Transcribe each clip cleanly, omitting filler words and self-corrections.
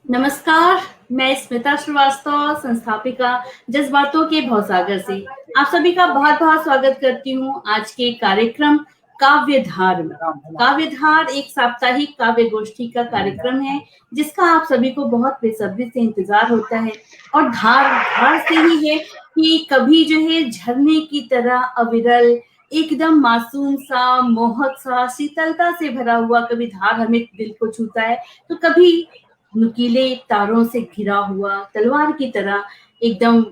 नमस्कार, मैं स्मिता श्रीवास्तव, संस्थापिका जज़्बातों के भवसागर से आप सभी का बहुत-बहुत स्वागत करती हूँ आज के कार्यक्रम काव्यधार में। काव्यधार एक साप्ताहिक काव्य गोष्ठी का कार्यक्रम है, जिसका आप सभी को बहुत बेसब्री से इंतज़ार होता है और धार से ही है कि कभी जो है झरने की तरह अविरल, एकदम मासूम सा, मोहक सा, शीतलता से भरा हुआ कभी धार हमें दिल को छूता है, तो कभी नुकीले तारों से घिरा हुआ तलवार की तरह एकदम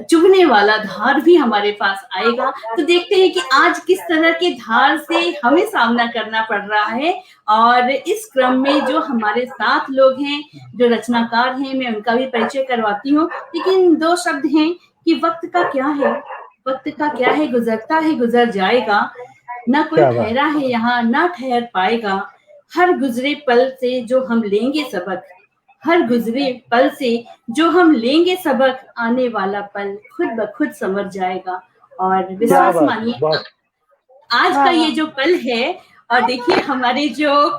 चुभने वाला धार भी हमारे पास आएगा। तो देखते हैं कि आज किस तरह के धार से हमें सामना करना पड़ रहा है और इस क्रम में जो हमारे साथ लोग हैं, जो रचनाकार हैं, मैं उनका भी परिचय करवाती हूँ। लेकिन 2 शब्द हैं कि वक़्त का क्या है? वक़्त का क्या है? गुज़रता है, गुज़र जाएगा। ना कोई ठहरा है यहाँ, ना ठहर पाएगा। हर गुज़रे पल से जो हम लेंगे सबक, हर गुजरे पल से जो हम लेंगे सबक, आने वाला पल खुद ब खुद संवर जाएगा। और विश्वास मानिए आज का ये जो पल है और देखिए हमारे जो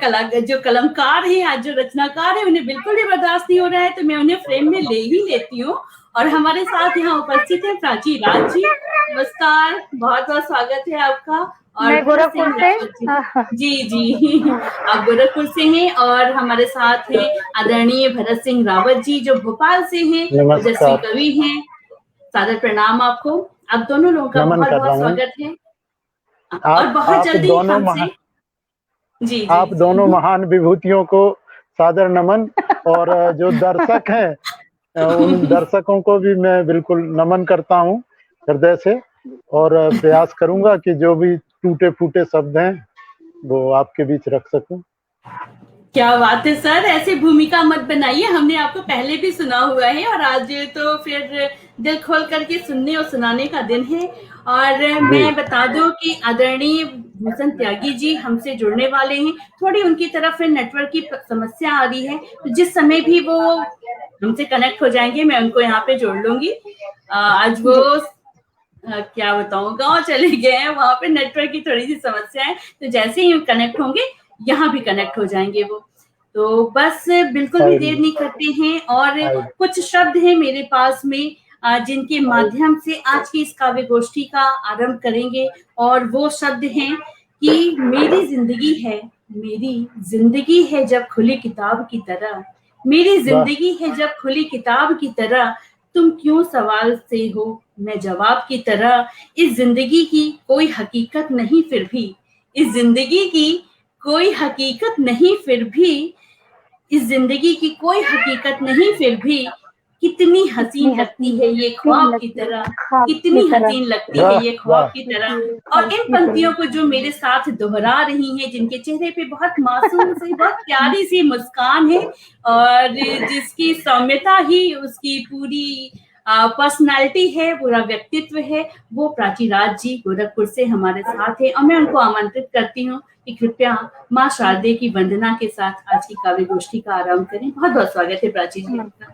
कलमकार हैं, आज जो रचनाकार हैं, उन्हें बिल्कुल भी बर्दाश्त नहीं हो रहा है, तो मैं उन्हें फ्रेम में ले ही लेती हूँ। और हमारे साथ यहाँ उपस्थित है प्राची राज जी। नमस्कार, बहुत-बहुत स्वागत है आपका। और मैं गोरखपुर से जी आप गोरखपुर से हैं और हमारे साथ हैं आदरणीय भरत सिंह रावत जी, जो भोपाल से हैं, ओजस्वी कवि हैं। सादर प्रणाम आपको। आप दोनों लोगों का बहुत-बहुत स्वागत है। और बहुत जल्दी हमसे जी आप दोनों महान विभूतियों को सादर नमन। और जो दर्शक हैं उन दर्शकों को भी मैं बिल्कुल नमन करता हूं हृदय से, और प्रयास करूंगा कि जो भी टूटे-फूटे शब्द हैं वो आपके बीच रख सकूं। क्या बात है सर, ऐसी भूमिका मत बनाइए, हमने आपको पहले भी सुना हुआ है और आज तो फिर दिल खोल करके सुनने और सुनाने का दिन है। और मैं बता दूं कि आदरणीय भूषण त्यागी जी हमसे जुड़ने वाले हैं। थोड़ी उनकी तरफ से नेटवर्क की समस्या आ रही है, तो जिस समय भी वो हमसे कनेक्ट हो जाएंगे मैं उनको यहाँ पे जोड़ लूंगी। आज वो क्या बताऊं, गाँव चले गए हैं, वहाँ पे नेटवर्क की थोड़ी सी समस्या है, तो जैसे ही कनेक्ट होंगे यहाँ भी कनेक्ट हो जाएंगे वो। तो बस बिल्कुल भी देर नहीं करते हैं और कुछ शब्द हैं मेरे पास में जिनके माध्यम से आज की इस काव्य गोष्ठी का आरंभ करेंगे। और वो शब्द हैं कि मेरी जिंदगी है जब खुली किताब की तरह, मेरी जिंदगी है जब खुली किताब की तरह, तुम क्यों सवाल से हो मैं जवाब की तरह। इस जिंदगी की कोई हकीकत नहीं फिर भी, इस जिंदगी की कोई हकीकत नहीं फिर भी, इस जिंदगी की कोई हकीकत नहीं फिर भी, कितनी हसीन लगती है ये ख्वाब की तरह, कितनी हसीन लगती है ये ख्वाब की तरह। और इन पंक्तियों को जो मेरे साथ दोहरा रही हैं, जिनके चेहरे पे बहुत मासूम सी, बहुत प्यारी सी मुस्कान है और जिसकी सौम्यता ही उसकी पूरी पर्सनालिटी है, पूरा व्यक्तित्व है, वो प्राची राज जी गोरखपुर से हमारे साथ है। और मैं उनको आमंत्रित करती हूँ कि कृपया माँ शारदे की वंदना के साथ आज की काव्य गोष्ठी का आरंभ करें। बहुत बहुत स्वागत है प्राची जी आपका।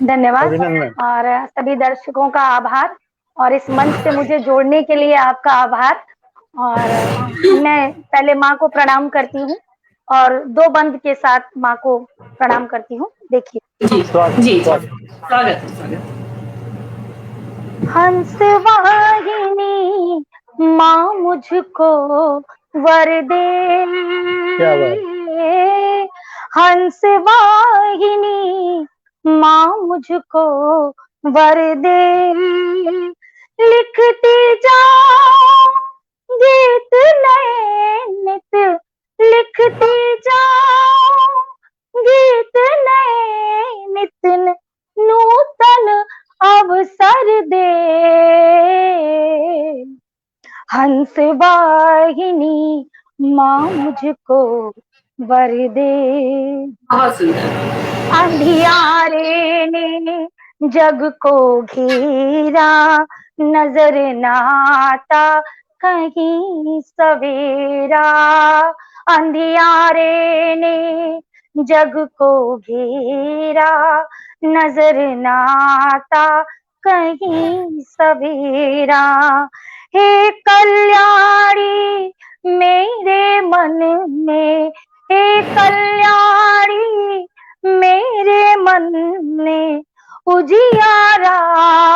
धन्यवाद और सभी दर्शकों का आभार और इस मंच से मुझे जोड़ने के लिए आपका आभार। और मैं पहले माँ को प्रणाम करती हूँ और 2 बंद के साथ माँ को प्रणाम करती हूँ। देखिए जी स्वागत। हंस वाहिनी माँ मुझको वर दे, हंस वाहिनी माँ मुझको वर दे, लिखती जाओ गीत नए नित, लिखती जाओ गीत नए नित, नूतन अवसर दे, हंस वाहिनी माँ मुझको वर दे। बहुत सुंदर। अंधियारे ने जग को घेरा, नजर न आता कहीं सवेरा, अंधियारे ने जग को घेरा, नजर न आता कहीं सवेरा। हे कल्याणी मेरे मन में, हे कल्याणी मेरे उजियारा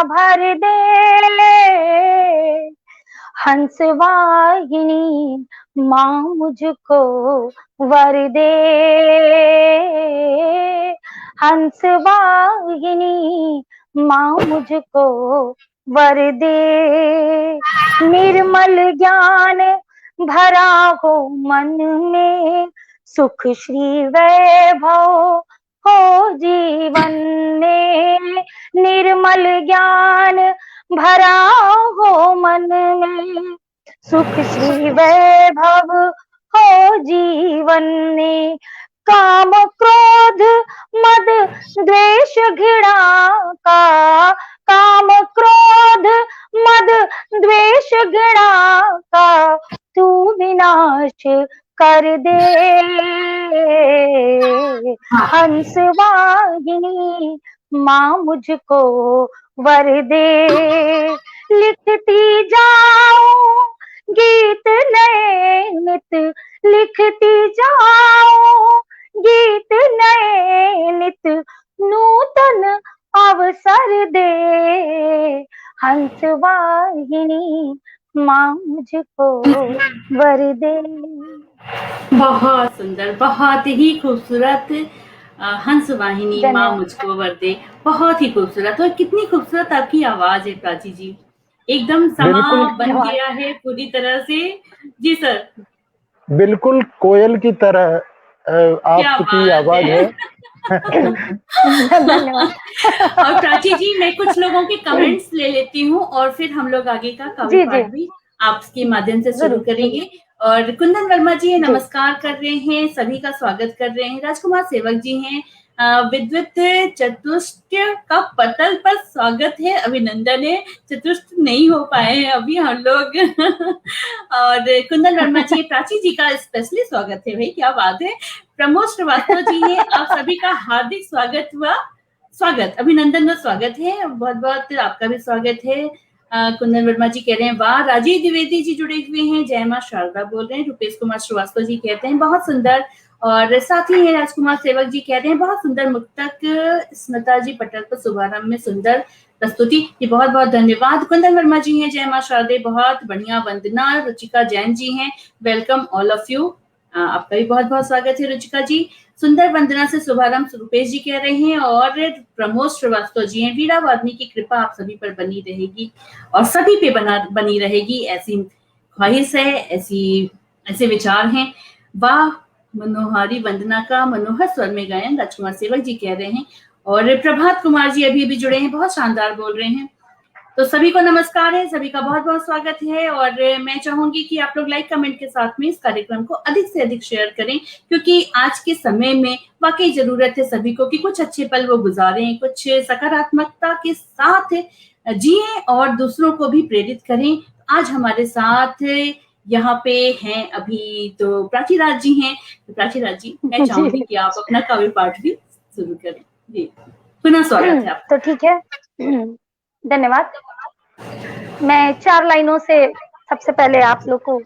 भर दे, हंस वाहिनी माँ मुझको वर दे, हंस वाहिनी माँ मुझको वर दे। निर्मल ज्ञान भरा हो मन में, सुख श्री वैभव हो जीवन में। निर्मल ज्ञान भरा हो मन में, सुख श्री वैभव हो जीवन में। काम क्रोध मद द्वेष घृणा का, काम क्रोध मद द्वेष घृणा का तू विनाश कर दे, हंस वाहिनी माँ मुझको वर दे। लिखती जाऊं गीत नए नित, लिखती जाऊं गीत नए नित, नूतन अवसर दे, हंस वाहिनी माँ मुझको वर दे। बहुत सुंदर, बहुत ही खूबसूरत। हंस वाहिनी माँ मुझको वर दे, बहुत ही खूबसूरत। और कितनी खूबसूरत आपकी आवाज है प्राची जी, एकदम समा बन गया है पूरी तरह से। जी सर। बिल्कुल कोयल की तरह आपकी आवाज है। धन्यवाद। और प्राची जी, मैं कुछ लोगों के कमेंट्स ले लेती हूँ और फिर हम लोग आगे का काव्य पाठ भी आपके माध्यम से शुरू करेंगे। और कुंदन वर्मा जी नमस्कार कर रहे हैं, सभी का स्वागत कर रहे हैं। राजकुमार सेवक जी हैं, विद्युत चतुष्ट का पटल पर स्वागत है, अभिनंदन है। चतुष्ट नहीं हो पाए हैं अभी हम लोग। और कुंदन वर्मा जी, प्राची जी का स्पेशली स्वागत है, भाई क्या बात है। प्रमोद श्रीवास्तव जी हैं, आप सभी का हार्दिक स्वागत हुआ, स्वागत, अभिनंदन और स्वागत है, बहुत बहुत आपका भी स्वागत है। कुंदन वर्मा जी कह रहे हैं वाह। राजीव द्विवेदी जी जुड़े हुए हैं, जय मां शारदा बोल रहे हैं। रुपेश कुमार श्रीवास्तव जी कहते हैं बहुत सुंदर। और साथ ही है राजकुमार सेवक जी कह रहे हैं बहुत सुंदर मुक्तक, स्मिता जी पटल पर शुभारंभ में सुंदर प्रस्तुति, ये बहुत बहुत धन्यवाद। कुंदन वर्मा जी हैं, जय मां शारदे, बहुत बढ़िया वंदना। रुचिका जैन जी हैं, वेलकम ऑल ऑफ यू, आपका भी बहुत बहुत स्वागत है रुचिका जी। सुंदर वंदना से शुभारंभ रुपेश जी कह रहे हैं। और प्रमोद श्रीवास्तव जी हैं, वीरा वादनी की कृपा आप सभी पर बनी रहेगी और सभी पे बनी रहेगी, ऐसी ख्वाहिश है, ऐसे विचार हैं। वाह, मनोहारी वंदना का मनोहर स्वर में गायन, राजकुमार सेवक जी कह रहे हैं। और प्रभात कुमार जी अभी जुड़े हैं, बहुत शानदार बोल रहे हैं। तो सभी को नमस्कार है, सभी का बहुत बहुत स्वागत है। और मैं चाहूंगी कि आप लोग लाइक कमेंट के साथ में इस कार्यक्रम को अधिक से अधिक शेयर करें, क्योंकि आज के समय में वाकई जरूरत है सभी को कि कुछ अच्छे पल वो गुजारें, कुछ सकारात्मकता के साथ जिए और दूसरों को भी प्रेरित करें। आज हमारे साथ यहाँ पे हैं अभी तो प्राची राज जी हैं। तो प्राची राज जी, मैं चाहूंगी कि आप अपना काव्य पाठ भी शुरू करें। जी, पुनः स्वागत है आपका। तो ठीक है, धन्यवाद। मैं 4 लाइनों से सबसे पहले आप लोग को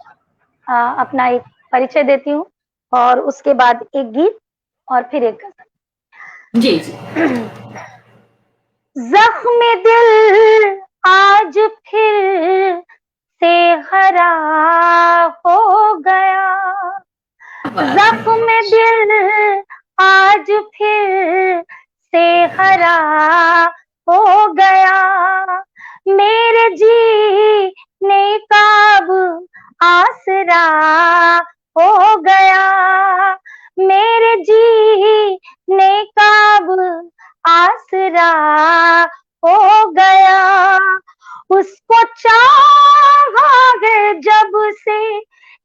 अपना एक परिचय देती हूँ, और उसके बाद एक गीत और फिर एक गजल। जी जी। जख्म दिल आज फिर से हरा हो गया, जख्म दिल आज फिर से हरा हो गया, मेरे जीने का अब आसरा हो गया, मेरे जीने का अब आसरा हो गया। उसको चाहा है जब से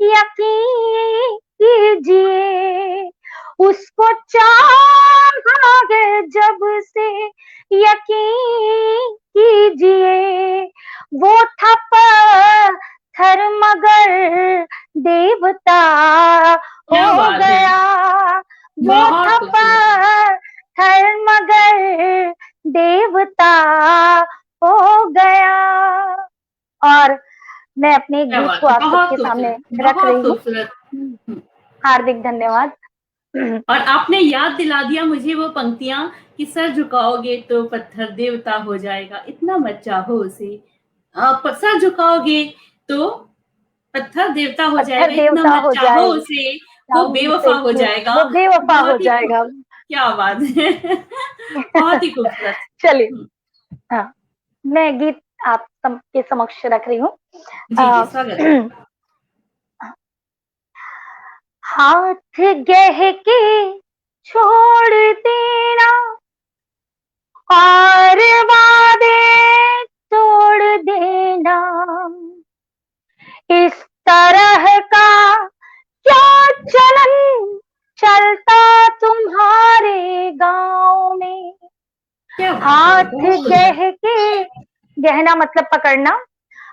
यकीन कीजिए, उसको चाहा है जब से यकीन कीजिए, वो था पत्थर मगर देवता हो गया, वो था पत्थर मगर देवता हो गया। और मैं अपने गीत को आप सबके सामने रख रही हूँ। हार्दिक धन्यवाद। और आपने याद दिला दिया मुझे वो पंक्तियां कि सर झुकाओगे तो पत्थर देवता हो जाएगा, इतना मत चाहो उसे। सर झुकाओगे तो पत्थर देवता हो पत्थर जाएगा, इतना देवता मत हो चाहो जाएगा, उसे, वो चाहूं बेवफा उसे हो जाएगा। वो बेवफा हो बहुत ही जाएगा। क्या बात है। बहुत ही खूबसूरत। चलिए, हाँ, मैं गीत आप सबके समक्ष रख रही हूँ। जी जी, स्वागत है। हाथ गह के छोड़ देना और वादे तोड़ देना, इस तरह का क्या चलन चलता तुम्हारे गांव में। क्या बात है, हाथ बहुत सुंदर। गह के, गहना मतलब पकड़ना,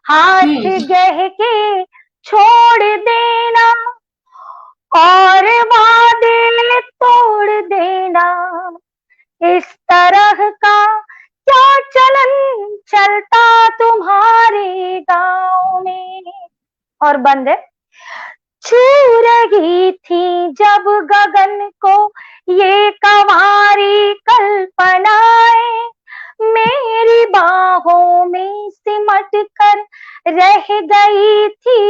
हाथ गह के छोड़ देना और वादे तोड़ देना, इस तरह का क्या चलन चलता तुम्हारे गांव में। और बंद है। छू रही थी जब गगन को ये कंवारी कल्पनाएं, मेरी बाहों में सिमट कर रह गई थी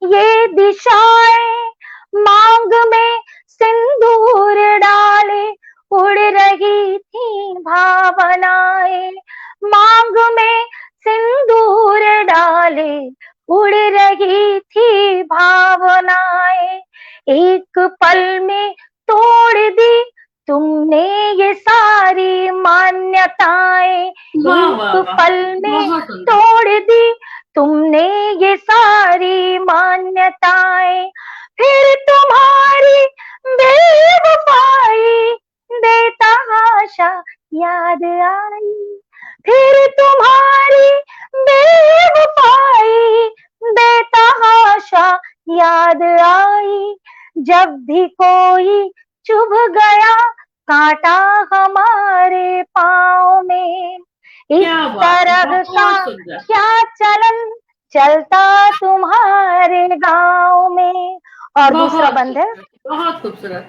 ये दिशाएं, मांग में सिंदूर डाले उड़ रही थी भावनाएं, मांग में सिंदूर डाले उड़ रही थी भावनाएं, एक पल में तोड़ दी तुमने ये सारी मान्यताएं, एक पल में तोड़ दी तुमने ये सारी मान्यताएं, फिर तुम्हारी बेवफाई बेतहाशा याद आई, फिर तुम्हारी बेवफाई बेतहाशा याद आई, जब भी कोई चुभ गया कांटा हमारे पाँव में, इस तरह का क्या चलन चलता तुम्हारे गांव में। और दूसरा बंद है। बहुत खूबसूरत।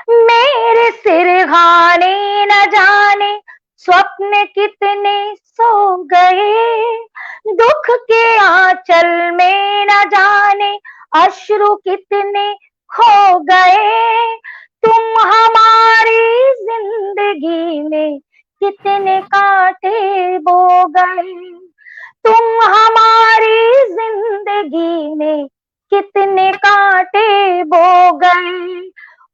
मेरे सिरहाने न जाने स्वप्न कितने सो गए, दुख के आंचल में न जाने अश्रु कितने खो गए, तुम हमारी जिंदगी में कितने कांटे बो गए, तुम हमारी जिंदगी में कितने कांटे बो गए,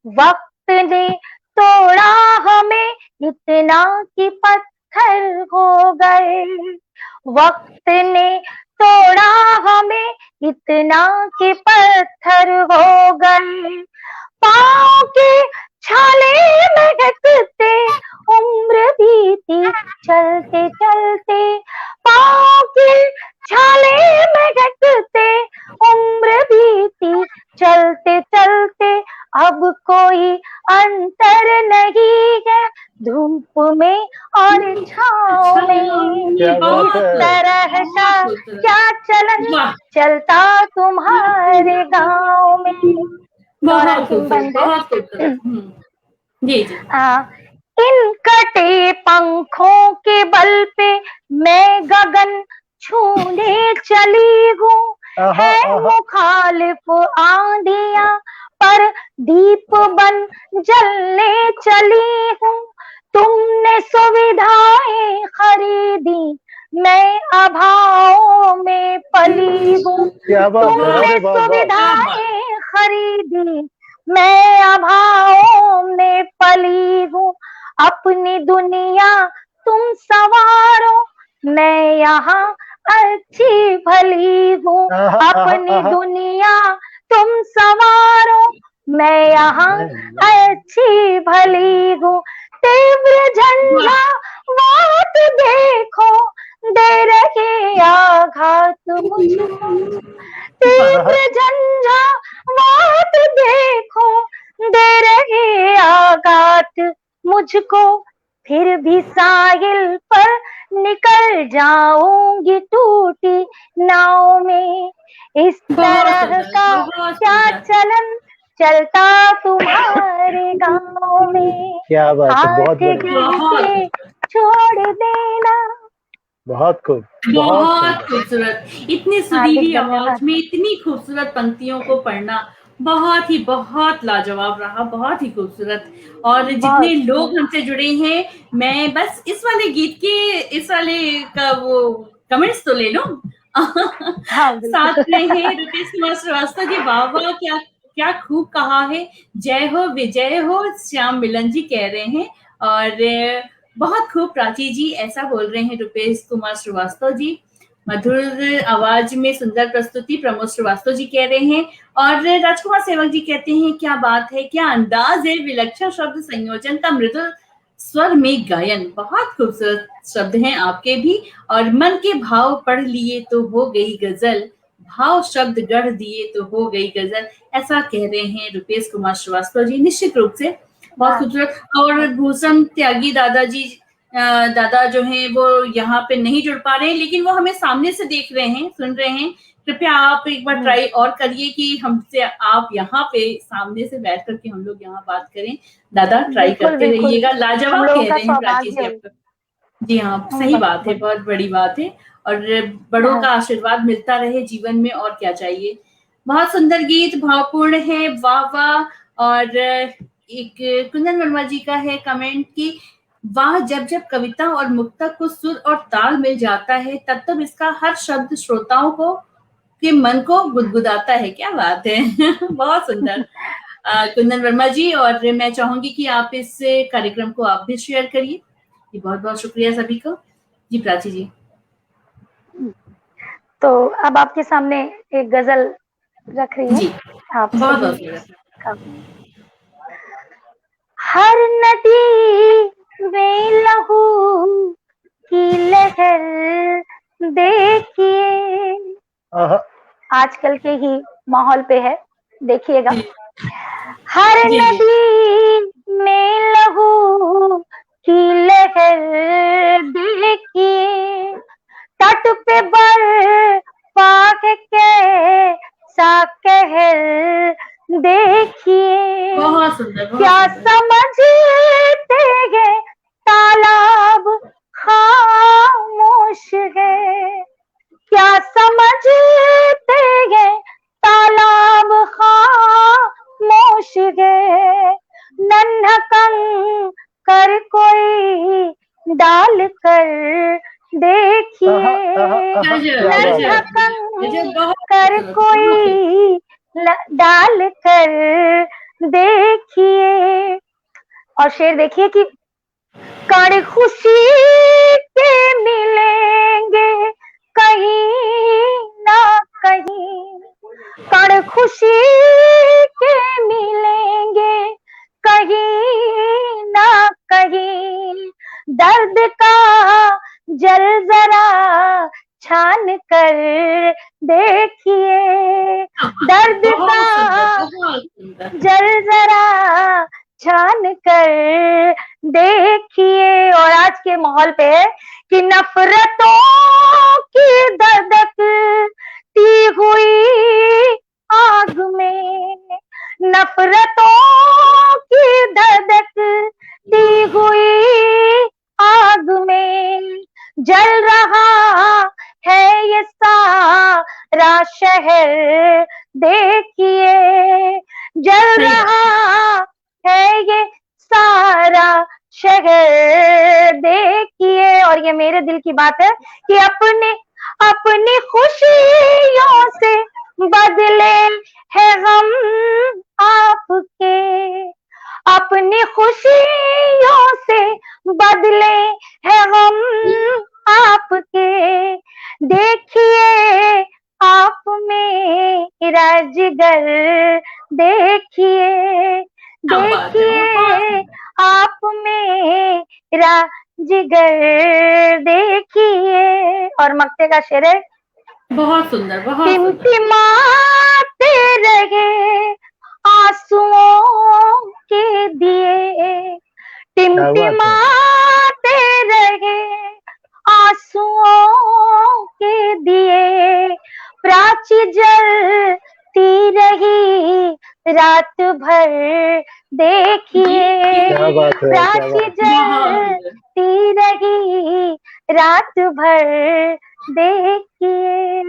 वक्त ने तोड़ा हमें इतना कि पत्थर हो गए, वक्त ने तोड़ा हमें इतना कि पत्थर हो गए, पाँव के छाले महकते उम्र बीती चलते चलते, पाँव के छाले महकते उम्र बीती चलते चलते, अब कोई अंतर नहीं है धूप में और छाँव में, इस तरह का क्या चलन चलता तुम्हारे गांव में। बहुत जी जी। इन कटे पंखों के बल पे मैं गगन छूने चली हूँ, है मुखालिफ आंधियां पर दीप बन जलने चली हूँ, तुमने सुविधाएं खरीदी मैं अभावों में पली हूँ, तुमने सुविधाएं खरीदी मैं अभावों में पली हूँ, अपनी दुनिया तुम सवारो मैं यहाँ अच्छी भली हूँ, अपनी दुनिया तुम सवारो मैं यहाँ अच्छी भली हूँ, तीव्र झंझा वाट देखो दे रहे आघात मुझको, तीव्र झंझा वाट देखो दे रहे आघात मुझको, फिर भी साहिल पर निकल जाऊंगी टूटी नाव में, इस तरह का बहुत क्या सुंदर। चलन चलता तुम्हारे गांव में, क्या बात है, हाथ बहुत बढ़िया, जोड़ के छोड़ देना। बहुत खूब, बहुत बहुत सुंदर। खूबसूरत, इतनी हार्दिक सुरीली आवाज धन्यवाद। में इतनी खूबसूरत पंक्तियों को पढ़ना बहुत लाजवाब रहा, बहुत ही खूबसूरत। और जितने लोग हमसे जुड़े हैं, मैं बस इस वाले गीत के इस वाले का वो कमेंट्स तो ले लूं। हाँ, बिल्कुल। साथ में है रुपेश कुमार श्रीवास्तव जी, वाह वाह, क्या क्या खूब कहा है, जय हो विजय हो, श्याम मिलन जी कह रहे हैं। और बहुत खूब प्राची जी ऐसा बोल रहे हैं रुपेश कुमार श्रीवास्तव जी, मधुर आवाज में सुंदर प्रस्तुति प्रमोद श्रीवास्तव जी कह रहे हैं। और राजकुमार सेवक जी कहते हैं क्या बात है, क्या अंदाज है, विलक्षण शब्द संयोजन का मृदुल स्वर में गायन, बहुत खूबसूरत शब्द हैं आपके भी। और मन के भाव पढ़ लिए तो हो गई गजल, भाव शब्द गढ़ दिए तो हो गई गजल, ऐसा कह रहे हैं रुपेश कुमार श्रीवास्तव जी। निश्चित रूप से बहुत खूबसूरत। और भूषण त्यागी दादाजी, दादा जो हैं वो यहाँ पे नहीं जुड़ पा रहे हैं, लेकिन वो हमें सामने से देख रहे हैं, सुन रहे हैं। कृपया आप एक बार ट्राई और करिए कि हमसे आप यहाँ पे सामने से बैठ करके हम लोग यहाँ बात करें। दादा ट्राई करते रहिएगा, लाजवाब कह रहे हैं प्राची जी आपका। जी हाँ, सही बात है, बहुत बड़ी बात है। और बड़ों का आशीर्वाद मिलता रहे जीवन में, और क्या चाहिए। बहुत सुंदर गीत, भावपूर्ण है, वाह वाह। और एक कुंदन वर्मा जी का है कमेंट की, वाह, जब जब कविता और मुक्तक को सुर और ताल मिल जाता है, तब तब इसका हर शब्द श्रोताओं को के मन को गुदगुदाता है। क्या बात है। बहुत सुंदर कुंदन वर्मा जी। और मैं चाहूंगी कि आप इस कार्यक्रम को आप भी शेयर करिए। बहुत बहुत शुक्रिया सभी को। जी प्राची जी। तो अब आपके सामने एक गजल रख रही जी, हूँ। आप बहुत सभी बहुत हर नदी में लहू की लहर देखिए, आजकल के ही माहौल पे है, देखिएगा। हर नदी में लहू की लहर देखिए, तट पे बर्फ के सा कहर देखिए, बहुत सुंदर, क्या समझते हैं तालाब खामोश है, क्या समझते हैं तालाब खामोश है, नन्हा कंकर कोई डाल कर देखिए, नन्हा कंकर कोई डाल कर देखिए। और शेर देखिए कि कण खुशी के मिलेंगे कहीं ना कहीं, कण खुशी के मिलेंगे कहीं ना कहीं, दर्द का जल जरा छान कर देखिए, दर्द का जल जरा छान कर देखिए। और आज के माहौल पे है कि नफरतों की धधकती हुई आग में, नफरतों की धधकती हुई आग में जल रहा है ये सारा शहर देखिए, जल रहा है ये सारा शहर देखिए। और ये मेरे दिल की बात है कि अपनी खुशियों से बदले है हम आपके, अपनी खुशियों से बदले है हम आपके, देखिए आप मेरा जिगर देखिए, देखिए आप मेरा जिगर देखिए। और मक्ते का शेर है, बहुत सुंदर, बहुत टिमटिमाते रहे आंसुओं के दिए, टिमटिमाते रहे आंसुओं के दिए, प्राची जल रात भर देखिए, क्या बात है, क्या प्राची बात है। जलती रही रात भर देखिए।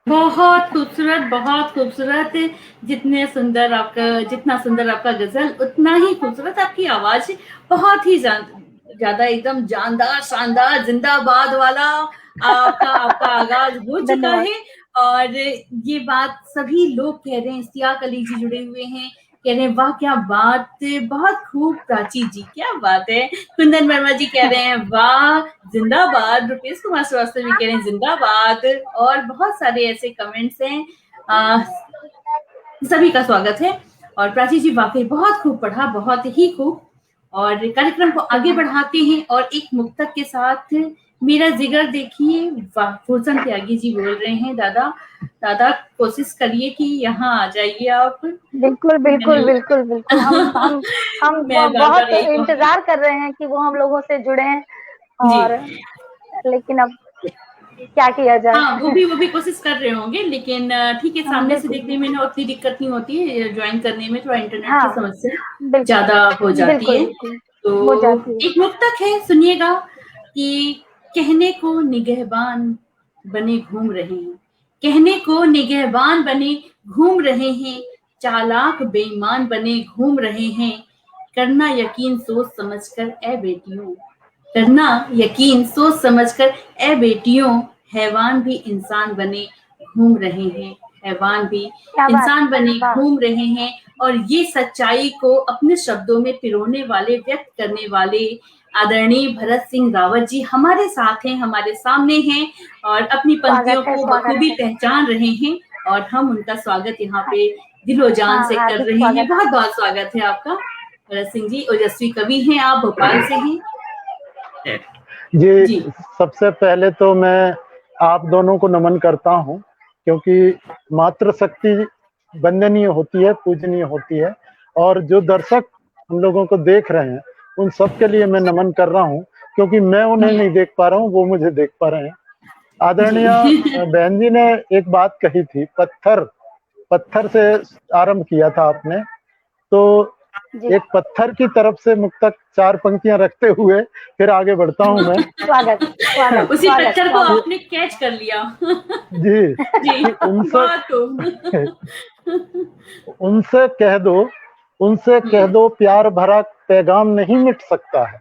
बहुत खूबसूरत। जितना सुंदर आपका गजल, उतना ही खूबसूरत आपकी आवाज है। बहुत ही ज्यादा एकदम जानदार, शानदार, जिंदाबाद वाला आपका आगाज हो चुका धन्यवाद। है। और ये बात सभी लोग कह रहे हैं, इश्तियाक अली जी जुड़े हुए हैं, कह रहे हैं वाह क्या बात, बहुत खूब प्राची जी, क्या बात है। कुंदन वर्मा जी कह रहे हैं वाह जिंदाबाद, रुपेश कुमार श्रीवास्तव भी कह रहे हैं जिंदाबाद, और बहुत सारे ऐसे कमेंट्स हैं। सभी का स्वागत है। और प्राची जी वाकई बहुत खूब पढ़ा, बहुत ही खूब। और कार्यक्रम को आगे बढ़ाते हैं और एक मुक्तक के साथ, मेरा जिगर देखिए, वाह फुरसन त्यागी जी बोल रहे हैं, दादा कोशिश करिए कि यहाँ आ जाइए आप। बिल्कुल बिल्कुल बिल्कुल बिल्कुल, हम मैं बहुत बार-बार यही कहूँ- इंतजार कर रहे हैं कि वो हम लोगों से जुड़े, जी। और लेकिन अब क्या किया जाए। हाँ, वो भी कोशिश कर रहे होंगे, लेकिन ठीक है, हाँ, सामने से बिल्कुल। देखने में ना उतनी दिक्कत नहीं होती है, ज्वाइन करने में थोड़ा इंटरनेट की हाँ, समस्या बिल्कुल ज्यादा हो जाती बिल्कुल है। बिल्कुल हो तो जाती है। एक मुक्तक है, सुनिएगा कि कहने को निगहबान बने घूम रहे हैं, कहने को निगहबान बने घूम रहे हैं, चालाक बेईमान बने घूम रहे हैं, करना यकीन सोच समझकर ए बेटियों, करना यकीन सोच समझकर ए बेटियों, हैवान भी इंसान बने घूम रहे हैं, हैवान भी क्या बात, इंसान बने वाह। घूम रहे हैं। और ये सच्चाई को अपने शब्दों में पिरोने वाले, व्यक्त करने वाले आदरणीय भरत सिंह रावत जी हमारे साथ हैं, हमारे सामने हैं, और अपनी पंक्तियों स्वागत है, को स्वागत बखूबी है। पहचान रहे हैं। और हम उनका स्वागत यहाँ पे दिलो जान हाँ, से कर हार्दिक रहे हैं। स्वागत। बहुत बहुत स्वागत है आपका भरत सिंह जी। ओजस्वी कवि हैं आप, भोपाल से हैं जी। जी। सबसे पहले तो मैं आप दोनों को नमन करता हूँ, क्योंकि मातृशक्ति वंदनीय होती है, पूजनीय होती है, और जो दर्शक हम लोगों को देख रहे हैं उन सब के लिए मैं नमन कर रहा हूँ, क्योंकि मैं उन्हें नहीं देख पा रहा हूँ, वो मुझे देख पा रहे हैं। आदरणीय बहन जी ने एक बात कही थी, पत्थर से आरंभ किया था आपने, तो जी, एक पत्थर की तरफ से मुक्तक 4 पंक्तियां रखते हुए फिर आगे बढ़ता हूं मैं। स्वागत स्वागत उसी स्वागत पत्थर को स्वागत। आपने कैच कर लिया जी, जी। कि बहुत खूब। उनसे कह दो प्यार भरा पैगाम नहीं मिट सकता है,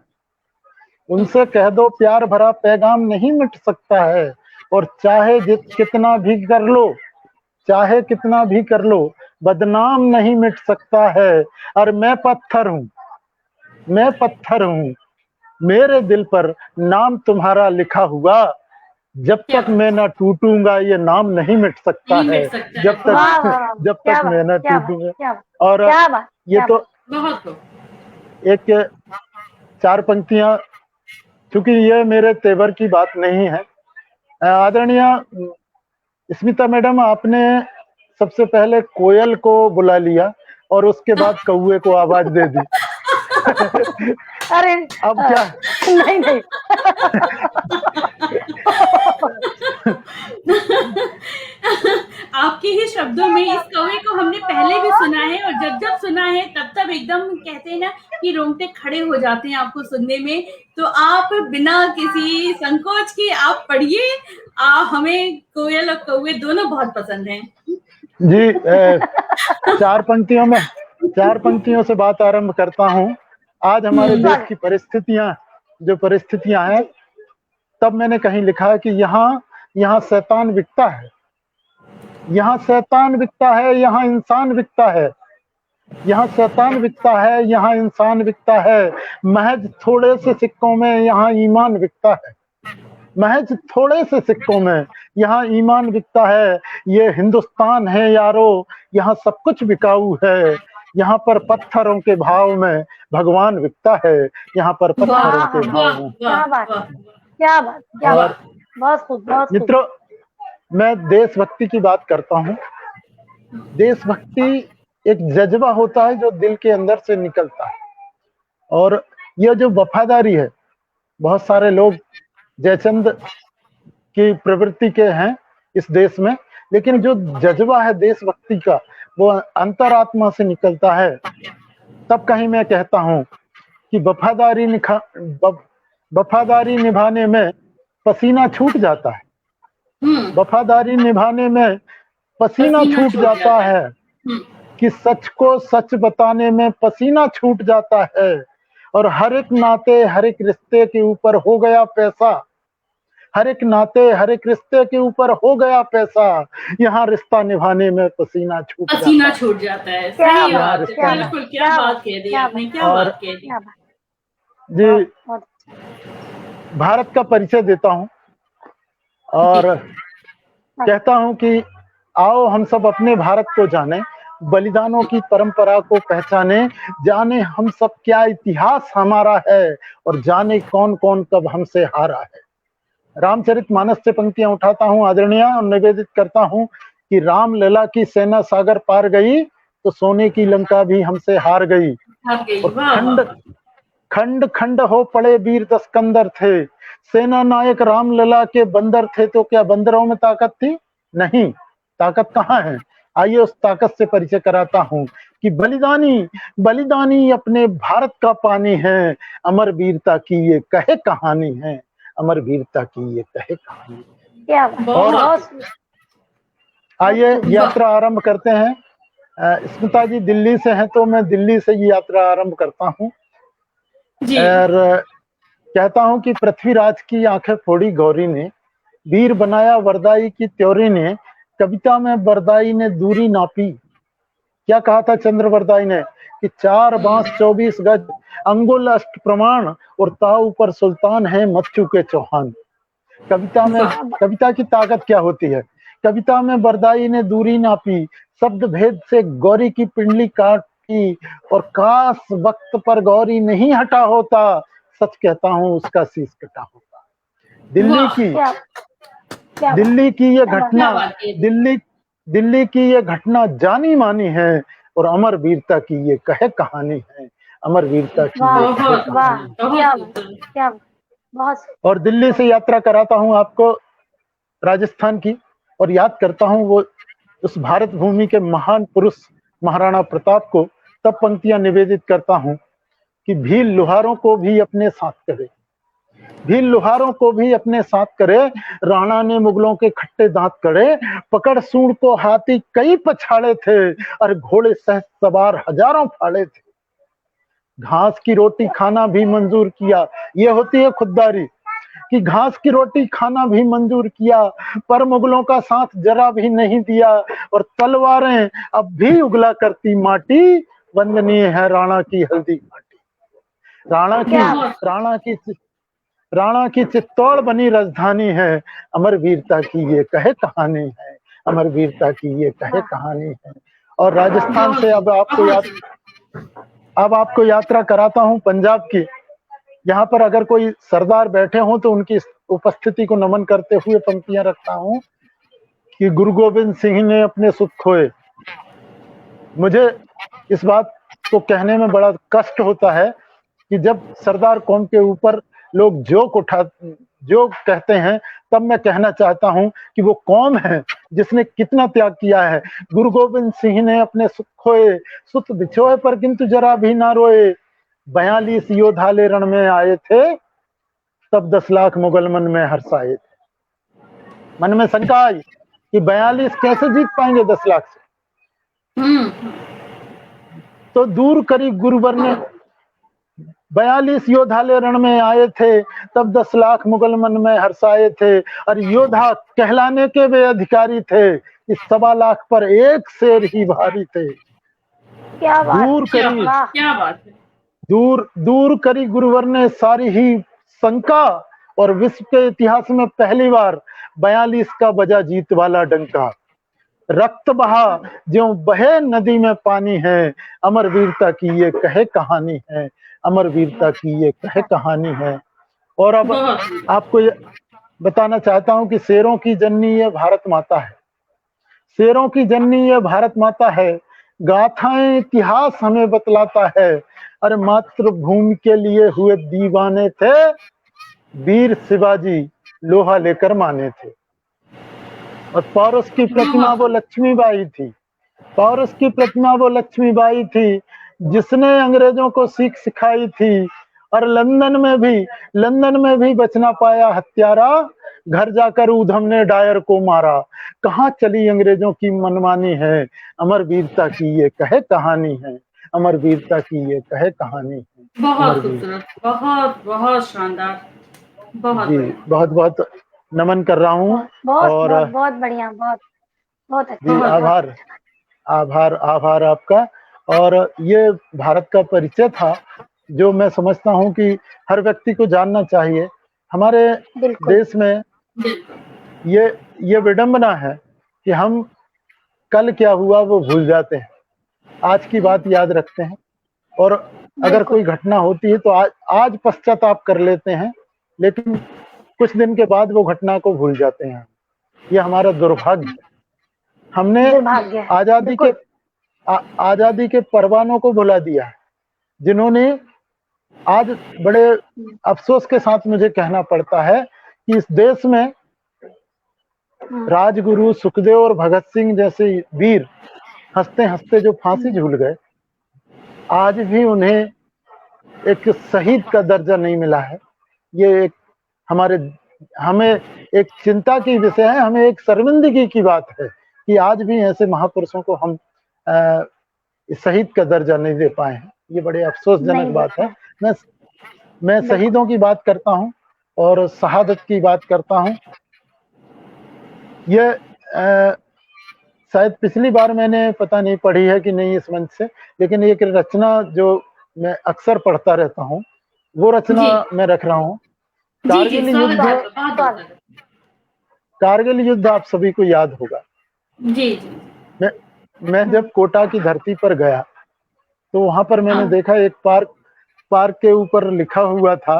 उनसे कह दो प्यार भरा पैगाम नहीं मिट सकता है, और चाहे कितना भी कर लो, चाहे कितना भी कर लो, बदनाम नहीं मिट सकता है। और मैं पत्थर हूँ, मेरे दिल पर नाम तुम्हारा लिखा हुआ, जब क्या तक बात, मैं न टूटूंगा ये नाम नहीं मिट सकता नहीं है, मिट सकता है। जब वाह तक वाह, जब क्या तक मैं बात, न क्या बात, टूटूंगा। क्या बात, और क्या बात, ये क्या तो बात। बहुत खूब। एक 4 पंक्तियां, क्योंकि ये मेरे तेवर की बात नहीं है। आदरणीय स्मिता मैडम, आपने सबसे पहले कोयल को बुला लिया और उसके बाद कौवे को आवाज दे दी। अरे अब क्या नहीं नहीं आपके ही शब्दों में इस कौवे को हमने पहले भी सुना है, और जब जब सुना है तब तब एकदम कहते हैं ना कि रोंगटे खड़े हो जाते हैं आपको सुनने में। तो आप बिना किसी संकोच के आप पढ़िए। हमें कोयल और कौवे दोनों बहुत पसंद हैं जी। 4 पंक्तियों से बात आरंभ करता हूं। आज हमारे देश की परिस्थितियां हैं, तब मैंने कहीं लिखा कि यहाँ शैतान बिकता है, यहाँ शैतान बिकता है, यहाँ इंसान बिकता है, यहाँ शैतान बिकता है, यहाँ इंसान बिकता है, महज थोड़े से सिक्कों में यहाँ ईमान बिकता है, महज थोड़े से सिक्कों में यहाँ ईमान बिकता है। ये हिंदुस्तान है यारो, यहाँ सब कुछ बिकाऊ है, यहाँ पर पत्थरों के भाव में भगवान बिकता है, यहाँ पर पत्थरों के भाव में। क्या बात, क्या बात, क्या बात, बहुत खूब, बहुत खूब। मित्रों, मैं देशभक्ति की बात करता हूँ। देशभक्ति एक जज्बा होता है जो दिल के अंदर से निकलता है, और यह जो वफादारी है, बहुत सारे लोग जयचंद की प्रवृत्ति के हैं इस देश में, लेकिन जो जज्बा है देशभक्ति का, वो अंतरात्मा से निकलता है, तब कहीं मैं कहता हूँ कि वफादारी निभाने में पसीना छूट जाता है, वफादारी निभाने में पसीना छूट जाता है, कि सच को सच बताने में पसीना छूट जाता है, और हर एक नाते हर एक रिश्ते के ऊपर हो गया पैसा, हर एक नाते हर एक रिश्ते के ऊपर हो गया पैसा, यहाँ रिश्ता निभाने में पसीना छूट जाता है। क्या सही बात, बात है, क्या बिल्कुल, बात, क्या बात कह दी क्या आपने, बात, क्या और बात कह दी। क्या बात, जी बहुत भारत का परिचय देता हूँ और कहता हूँ कि आओ हम सब अपने भारत को जाने, बलिदानों की परंपरा को पहचाने, जाने हम सब क्या इतिहास हमारा है, और जाने कौन कौन कब हमसे हारा है। रामचरितमानस से पंक्तियां उठाता हूँ आदरणीय, और निवेदित करता हूँ कि राम लला की सेना सागर पार गई, तो सोने की लंका भी हमसे हार गई। और खंड खंड खंड हो पड़े वीर दस्कंदर थे, सेना नायक राम लला के बंदर थे, तो क्या बंदरों में ताकत थी? नहीं, ताकत कहाँ है? आइए उस ताकत से परिचय कराता हूँ कि बलिदानी बलिदानी अपने भारत का पानी है, अमर वीरता की ये कहे कहानी है, अमर वीरता की ये कहे कहानी। क्या बात, और बहुत आइए यात्रा आरंभ करते हैं। स्मिता जी दिल्ली से हैं, तो मैं दिल्ली से ये यात्रा आरंभ करता हूँ और कहता हूँ कि पृथ्वीराज की आंखें फोड़ी गौरी ने, वीर बनाया वरदाई की त्योरी ने, कविता में वरदाई ने दूरी नापी। क्या कहा था चंद्र वरदाई ने कि 4 बांस 24 गज, अंगुल अष्ट प्रमाण, और ताऊ पर सुल्तान है मत चुके चौहान। कविता की ताकत क्या होती है? कविता में वरदाई ने दूरी नापी, शब्द भेद से गौरी की पिंडली काटी, और काश वक्त पर गौरी नहीं हटा होता, सच कहता हूँ उसका शीश कटा होता। दिल्ली की ये घटना, दिल्ली की ये घटना जानी मानी है, और अमर वीरता की ये कहे कहानी है, अमर वीरता की ये कहे कहानी है। क्या बहुत। और दिल्ली से यात्रा कराता हूँ आपको राजस्थान की, और याद करता हूँ वो उस भारत भूमि के महान पुरुष महाराणा प्रताप को, तब पंक्तियां निवेदित करता हूँ कि भील लोहारों को भी अपने साथ करे, भील लोहारों को भी अपने साथ करे, राणा ने मुगलों के खट्टे दांत कड़े, पकड़ सूंड को हाथी कई पछाड़े थे, और घोड़े सह सवार हजारों फाड़े थे। घास की रोटी खाना भी मंजूर किया, ये होती है खुददारी, कि घास की रोटी खाना भी मंजूर किया, पर मुगलों का साथ जरा भी नहीं दिया, और तलवारें अब भी उगला करती माटी, वंदनीय है राणा की हल्दी घाटी। राणा की चित्तौड़ बनी राजधानी है, अमर वीरता की ये कहे कहानी है, अमर वीरता की ये कहे कहानी है। और राजस्थान से अब आपको यात्रा कराता हूँ पंजाब की। यहाँ पर अगर कोई सरदार बैठे हों तो उनकी उपस्थिति को नमन करते हुए पंक्तियां रखता हूँ कि गुरु गोविंद सिंह ने अपने सुख खोए। मुझे इस बात को कहने में बड़ा कष्ट होता है कि जब सरदार कौम के ऊपर लोग जोक कहते हैं, तब मैं कहना चाहता हूं कि वो कौम है जिसने कितना त्याग किया है। गुरु गोविंद सिंह ने अपने सुख खोए, सुत बिछोए पर किंतु जरा भी ना रोए, 42 योद्धा रण में आए थे, तब 10 लाख मुगल मन में हर्षाए थे। मन में शंका आई कि 42 कैसे जीत पाएंगे 10 लाख से, तो दूर करी गुरुवर ने 42 योद्धा रण में आए थे, तब 10 लाख मुगल मन में हर्षाए थे, और योद्धा कहलाने के वे अधिकारी थे, इस 1.25 लाख पर एक शेर ही भारी थे। क्या बात, दूर करी गुरुवर ने सारी ही शंका, और विश्व के इतिहास में पहली बार 42 का बजा जीत वाला डंका। रक्त बहा ज्यों बहे नदी में पानी है, अमर वीरता की ये कहे कहानी है, अमर वीरता की ये कहे कहानी है। और अब आपको ये बताना चाहता हूं कि शेरों की जननी ये भारत माता है, शेरों की जननी ये भारत माता है, गाथाएं इतिहास हमें बतलाता है, अरे मातृभूमि के लिए हुए दीवाने थे, वीर शिवाजी लोहा लेकर माने थे। और पारस की प्रतिमा वो लक्ष्मीबाई थी, पारस की प्रतिमा वो लक्ष्मीबाई थी जिसने अंग्रेजों को सीख सिखाई थी। और लंदन में भी बच ना पाया हत्यारा, घर जाकर ऊधम ने डायर को मारा। कहाँ चली अंग्रेजों की मनमानी है, अमर वीरता की ये कहे कहानी है, अमर वीरता की ये कहे कहानी है। बहुत अमर वीर खूबसूरत, बहुत बहुत शानदार, बहुत जी, बढ़िया, बहुत बहुत नमन कर रहा हूँ। बहुत बहुत और बहुत बहुत बढ़िया, बहुत बहुत अच्छा, जी, बहुत बहुत आभार आभार आभार आपका। और ये भारत का परिचय था जो मैं समझता हूँ कि हर व्यक्ति को जानना चाहिए। हमारे बिल्कुल। देश में बिल्कुल। ये विडंबना है कि हम कल क्या हुआ वो भूल जाते हैं, आज की बात याद रखते हैं। और अगर बिल्कुल कोई घटना होती है तो आज पश्चाताप कर लेते हैं, लेकिन कुछ दिन के बाद वो घटना को भूल जाते हैं। ये हमारा दुर्भाग्य है। हमने दुर्भाग्य है, आजादी के बिल्कुल। आजादी के परवानों को भुला दिया है, जिन्होंने आज बड़े अफसोस के साथ मुझे कहना पड़ता है कि इस देश में राजगुरु सुखदेव और भगत सिंह जैसे वीर हंसते हंसते जो फांसी झूल गए, आज भी उन्हें एक शहीद का दर्जा नहीं मिला है। ये एक हमें एक चिंता की विषय है, हमें एक शर्मिंदगी की बात है कि आज भी ऐसे महापुरुषों को हम शहीद का दर्जा नहीं दे पाए हैं। ये बड़े अफसोसजनक नहीं बात है। देता, मैं बिल्कुल। शहीदों की बात करता हूँ और शहादत की बात करता हूँ। ये शायद पिछली बार मैंने पता नहीं पढ़ी है कि नहीं इस मंच से, लेकिन एक रचना जो मैं अक्सर पढ़ता रहता हूँ, वो रचना जी मैं रख रहा हूँ। जी जी, कारगिल स्वागत है युद्ध, आपका, बहुत बहुत स्वागत। स्वागत। कारगिल युद्ध आप सभी को याद होगा। जी जी। मैं जब कोटा की धरती पर गया तो वहां पर मैंने देखा एक पार्क के ऊपर लिखा हुआ था,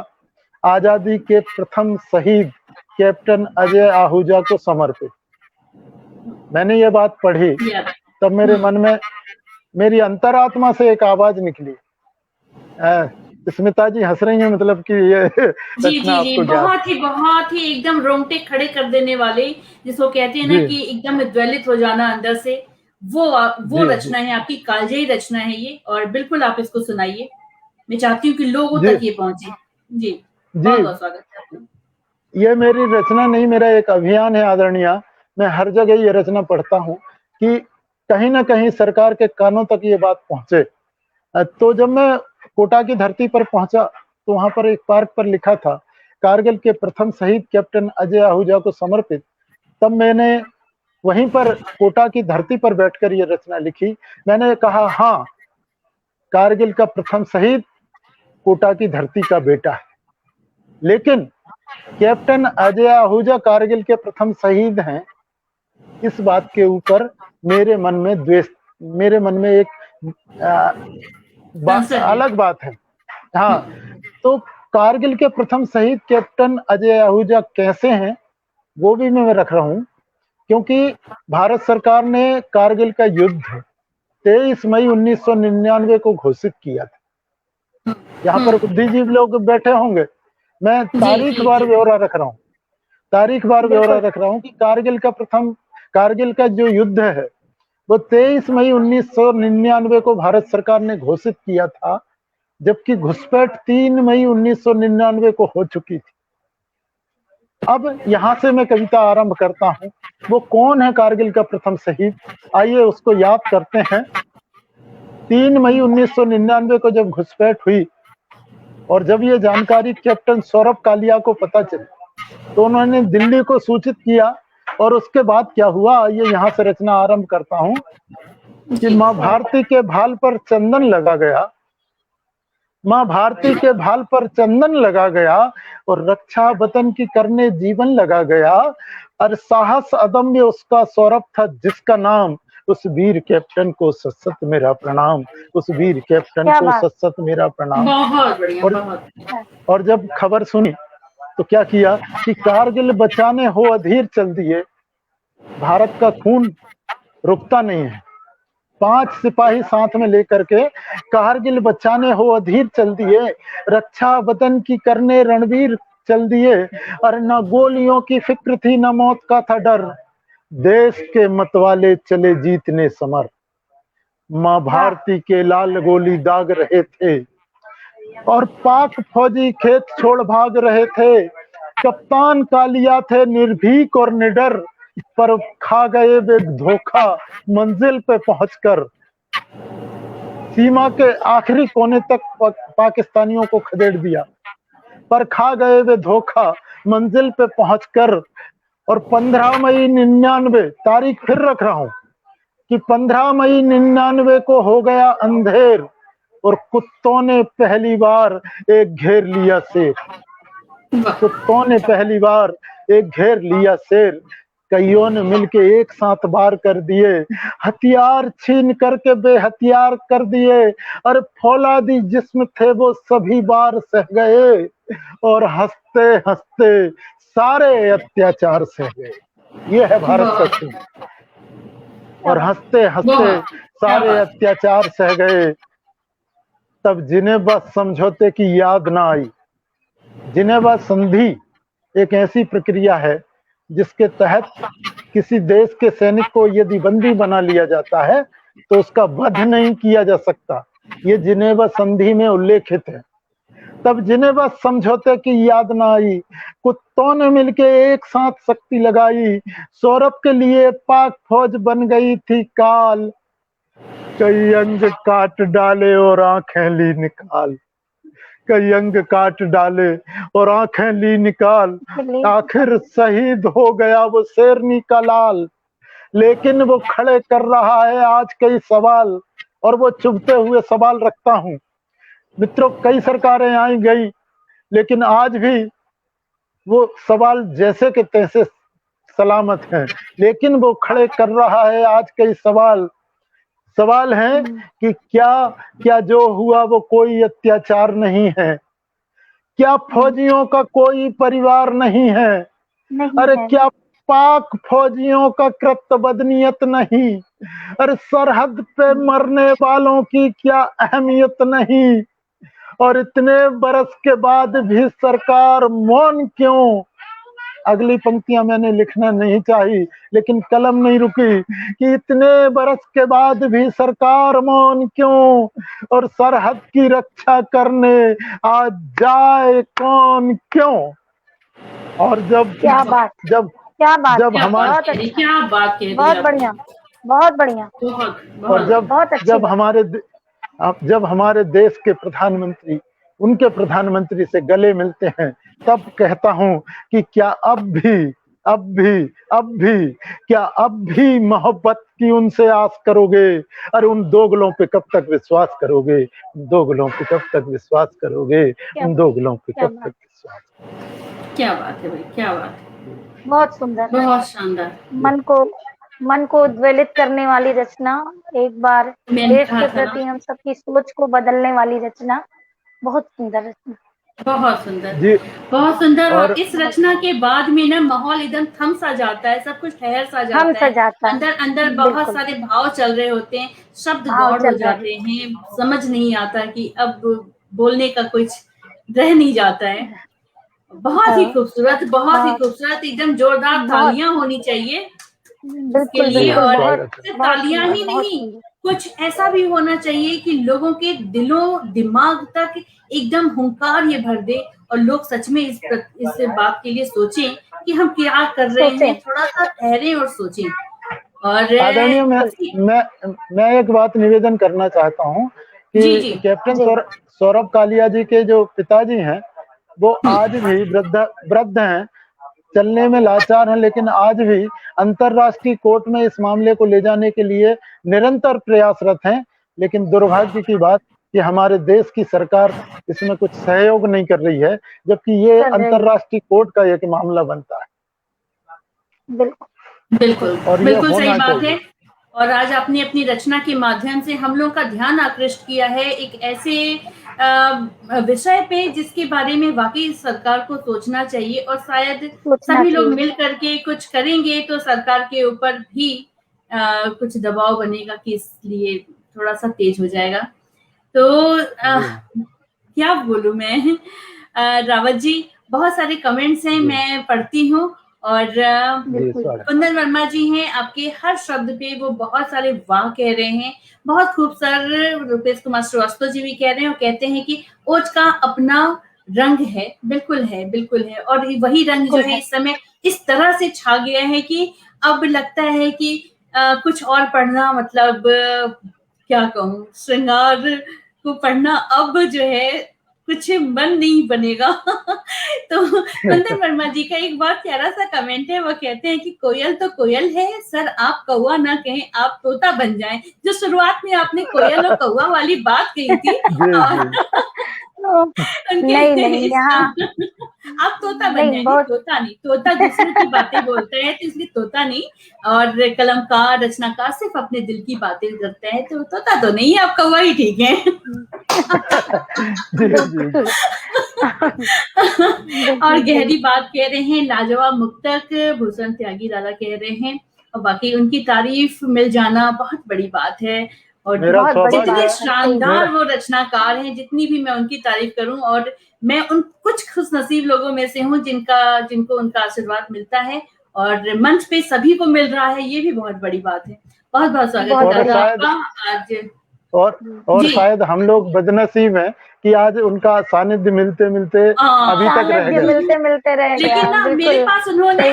आजादी के प्रथम शहीद कैप्टन अजय आहूजा को समर्पित। मैंने ये बात पढ़ी, याद। तब मेरे मन में, मेरी अंतरात्मा से एक आवाज निकली। स्मिता जी हंस रही हैं, मतलब कि ये जी रचना जी जी, आपको ज्ञात। बहुत ही एकदम रोंगटे खड़े कर देने वाले, जिसको कहते हैं ना जी कि एकदम ज्वलित हो जाना अंदर से, वो जी जी रचना है आपकी, कालजयी रचना है ये, और बिल्कुल आप इसको सुनाइए। मैं चाहती हूँ कि लोगों जी तक ये पहुंचे। जी, जी, बहुत बहुत स्वागत है आपका। ये मेरी रचना नहीं, मेरा एक अभियान है आदरणीय। मैं हर जगह ये रचना पढ़ता हूँ कि कहीं ना कहीं सरकार के कानों तक ये बात पहुंचे। तो जब मैं कोटा की धरती पर पहुंचा तो वहां पर एक पार्क पर लिखा था, कारगिल के प्रथम शहीद कैप्टन अजय आहूजा को समर्पित। तब मैंने वहीं पर कोटा की धरती पर बैठकर ये रचना लिखी। मैंने कहा, हाँ, कारगिल का प्रथम शहीद कोटा की धरती का बेटा है, लेकिन कैप्टन अजय आहूजा कारगिल के प्रथम शहीद हैं, इस बात के ऊपर मेरे मन में द्वेष, मेरे मन में एक संसद है। अलग बात है। हाँ, तो कारगिल के प्रथम शहीद कैप्टन अजय आहूजा कैसे हैं, वो भी मैं रख रहा हूँ, क्योंकि भारत सरकार ने कारगिल का युद्ध 23 मई 1999 को घोषित किया था। यहाँ पर बुद्धिजीवी लोग बैठे होंगे, मैं जी तारीख जी बार जी, ब्यौरा रख रहा हूँ, तारीख बार ब्यौरा बिल्कुल रख रहा हूँ कि कारगिल का जो युद्ध है वो 23 मई 1999 को भारत सरकार ने घोषित किया था, जबकि घुसपैठ 3 मई 1999 को हो चुकी थी। अब यहां से मैं कविता आरंभ करता हूं। वो कौन है कारगिल का प्रथम शहीद, आइए उसको याद करते हैं। 3 मई 1999 को जब घुसपैठ हुई और जब ये जानकारी कैप्टन सौरभ कालिया को पता चली, तो उन्होंने दिल्ली को सूचित किया। और उसके बाद क्या हुआ, ये यहाँ से रचना आरंभ करता हूँ कि जी। माँ भारती के भाल पर चंदन लगा गया, माँ भारती के भाल पर चंदन लगा गया, और रक्षा वतन की करने जीवन लगा गया। और साहस अदम्य उसका सौरभ था जिसका नाम, उस वीर कैप्टन को सशत मेरा प्रणाम, उस वीर कैप्टन क्या को बात। सशत मेरा प्रणाम। बहुत बढ़िया, और बहुत। और जब खबर सुनी तो क्या किया कि कारगिल बचाने हो अधीर चल दिए, भारत का खून रुकता नहीं है। 5 सिपाही साथ में लेकर के कारगिल बचाने हो अधीर चल दिए, रक्षा वतन की करने रणवीर चल दिए। और न गोलियों की फिक्र थी न मौत का था डर, देश के मतवाले चले जीतने समर, माँ भारती के लाल गोली दाग रहे थे और पाक फौजी खेत छोड़ भाग रहे थे। कप्तान कालिया थे निर्भीक और निडर, पर खा गए वे धोखा मंजिल पे पहुंचकर। सीमा के आखिरी कोने तक पाकिस्तानियों को खदेड़ दिया, पर खा गए वे धोखा मंजिल पे पहुंचकर। और 15 मई 99, तारीख फिर रख रहा हूं कि 15 मई 99 को हो गया अंधेर और कुत्तों ने पहली बार एक घेर लिया शेर। कुत्तों ने पहली बार एक घेर लिया शेर, कईयों ने मिलके एक साथ वार कर दिए, हथियार छीन करके बेहथियार कर दिए। और फौलादी जिस्म थे वो सभी बार सह गए और हंसते हंसते सारे अत्याचार सह गए। ये है भारत का सिंह। और हंसते हंसते सारे अत्याचार सह गए। तब जिनेवा समझौते की याद ना आई। जिनेवा संधि एक ऐसी प्रक्रिया है जिसके तहत किसी देश के सैनिक को यदि बंदी बना लिया जाता है तो उसका वध नहीं किया जा सकता। ये जिनेवा संधि में उल्लेखित है। तब जिनेवा समझौते की याद ना आई। कुत्तों ने मिलके एक साथ शक्ति लगाई। सौरभ के लिए पाक फौज बन गई थी काल। कई अंग काट डाले और आंखें ली निकाल। कई अंग काट डाले और आंखें ली निकाल। आखिर शहीद हो गया वो शेरनी का लाल। लेकिन वो खड़े कर रहा है आज कई सवाल, और वो चुभते हुए सवाल रखता हूँ। मित्रों, कई सरकारें आई गई, लेकिन आज भी वो सवाल जैसे के तैसे सलामत हैं। लेकिन वो खड़े कर रहा है आज कई सवाल। सवाल है कि क्या जो हुआ वो कोई अत्याचार नहीं है? क्या फौजियों का कोई परिवार नहीं है? अरे क्या पाक फौजियों का कृत्य बदनीयत नहीं? अरे सरहद पे मरने वालों की क्या अहमियत नहीं? और इतने बरस के बाद भी सरकार मौन क्यों? अगली पंक्तियां मैंने लिखना नहीं चाहिए, लेकिन कलम नहीं रुकी कि इतने बरस के बाद भी सरकार मौन क्यों? और सरहद की रक्षा करने आज जाए कौन क्यों? और जब क्या बात जब हमारे क्या बात कह दी बहुत बढ़िया, बहुत बढ़िया। और जब हमारे देश के प्रधानमंत्री उनके प्रधानमंत्री से गले मिलते हैं, तब कहता हूं कि क्या अब भी मोहब्बत की उनसे आस करोगे? अरे उन दोगलों पे कब तक विश्वास करोगे? उन दोगलों पे कब तक विश्वास करोगे? उन दोगलों पे कब तक विश्वास? क्या बात है भाई, क्या बात है, बहुत सुंदर, बहुत शानदार। मन को उद्वेलित करने वाली रचना, एक बार देश के प्रति हम सबकी सोच को बदलने वाली रचना। बहुत सुंदर रचना, बहुत सुंदर, बहुत सुंदर। और इस रचना के बाद में ना माहौल एकदम थम सा जाता है, सब कुछ ठहर सा जाता है। अंदर अंदर बहुत सारे भाव चल रहे होते हैं, शब्द गौड़ हो जाते हैं, समझ नहीं आता कि अब बोलने का कुछ रह नहीं जाता है। बहुत ही खूबसूरत, बहुत ही खूबसूरत, एकदम जोरदार तालियां होनी चाहिए इसके लिए। और तालियां ही नहीं, कुछ ऐसा भी होना चाहिए कि लोगों के दिलों दिमाग तक एकदम हुंकार ये भर दे और लोग सच में इस बात के लिए सोचें कि हम क्या कर रहे हैं, थोड़ा सा ठहरे और सोचें। और आदरणीय, मैं एक बात निवेदन करना चाहता हूँ कि कैप्टन सौरभ कालिया जी के जो पिताजी हैं वो आज भी वृद्ध हैं, चलने में लाचार हैं, लेकिन आज भी अंतर्राष्ट्रीय कोर्ट में इस मामले को ले जाने के लिए निरंतर प्रयासरत हैं। लेकिन दुर्भाग्य की बात कि हमारे देश की सरकार इसमें कुछ सहयोग नहीं कर रही है, जबकि ये अंतर्राष्ट्रीय कोर्ट का एक मामला बनता है। बिल्कुल सही बात है। और आज आपने अपनी रचना के माध्यम से हम लोग का ध्यान आकृष्ट किया है एक ऐसे विषय पे जिसके बारे में वाकई सरकार को सोचना चाहिए, और शायद सभी लोग मिल करके कुछ करेंगे तो सरकार के ऊपर भी कुछ दबाव बनेगा कि इसलिए थोड़ा सा तेज हो जाएगा। तो क्या बोलूं मैं, रावत जी, बहुत सारे कमेंट्स हैं, मैं पढ़ती हूँ और जी स्वागत। कुंदन वर्मा जी हैं, आपके हर शब्द पे वो बहुत सारे वाह कह रहे हैं, बहुत खूब सर। रुपेश कुमार श्रीवास्तव जी भी कह रहे हैं और कहते हैं कि ओज का अपना रंग है, बिल्कुल है, बिल्कुल है। और वही रंग जो है इस समय इस तरह से छा गया है कि अब लगता है कि कुछ और पढ़ना, मतलब क्या कहूँ, श्रृंगार को पढ़ना अब जो है कुछ मन नहीं बनेगा। तो कुंदन वर्मा जी का एक बहुत प्यारा सा कमेंट है, वो कहते हैं कि कोयल तो कोयल है सर, आप कौवा ना कहें, आप तोता बन जाएं। जो शुरुआत में आपने कोयल और कौवा वाली बात कही थी, नहीं यहाँ आप तोता बन नहीं, जाए। बहुत तोता नहीं, तोता दूसरों की बातें बोलता है, तो इसलिए तोता नहीं। और कलमकार रचनाकार सिर्फ अपने दिल की बातें करता है, तो तोता तो नहीं है, आप कौवा ही ठीक है। और गहरी बात कह रहे हैं, लाजवाब मुक्तक भूषण त्यागी दादा कह रहे हैं, और बाकी उनकी तारीफ मिल जाना बहुत बड़ी बात है। और जितने शानदार वो रचनाकार हैं, जितनी भी मैं उनकी तारीफ करूं, और मैं उन कुछ खुश नसीब लोगों में से हूं जिनको उनका आशीर्वाद मिलता है, और मंच पे सभी को मिल रहा है, ये भी बहुत बड़ी बात है। बहुत बहुत स्वागत है दादा आपका आज। और शायद हम लोग बदनसीब हैं कि आज उनका सानिध्य मिलते मिलते अभी तक रह गया, मिलते रह गया। लेकिन ना मेरे पास उन्होंने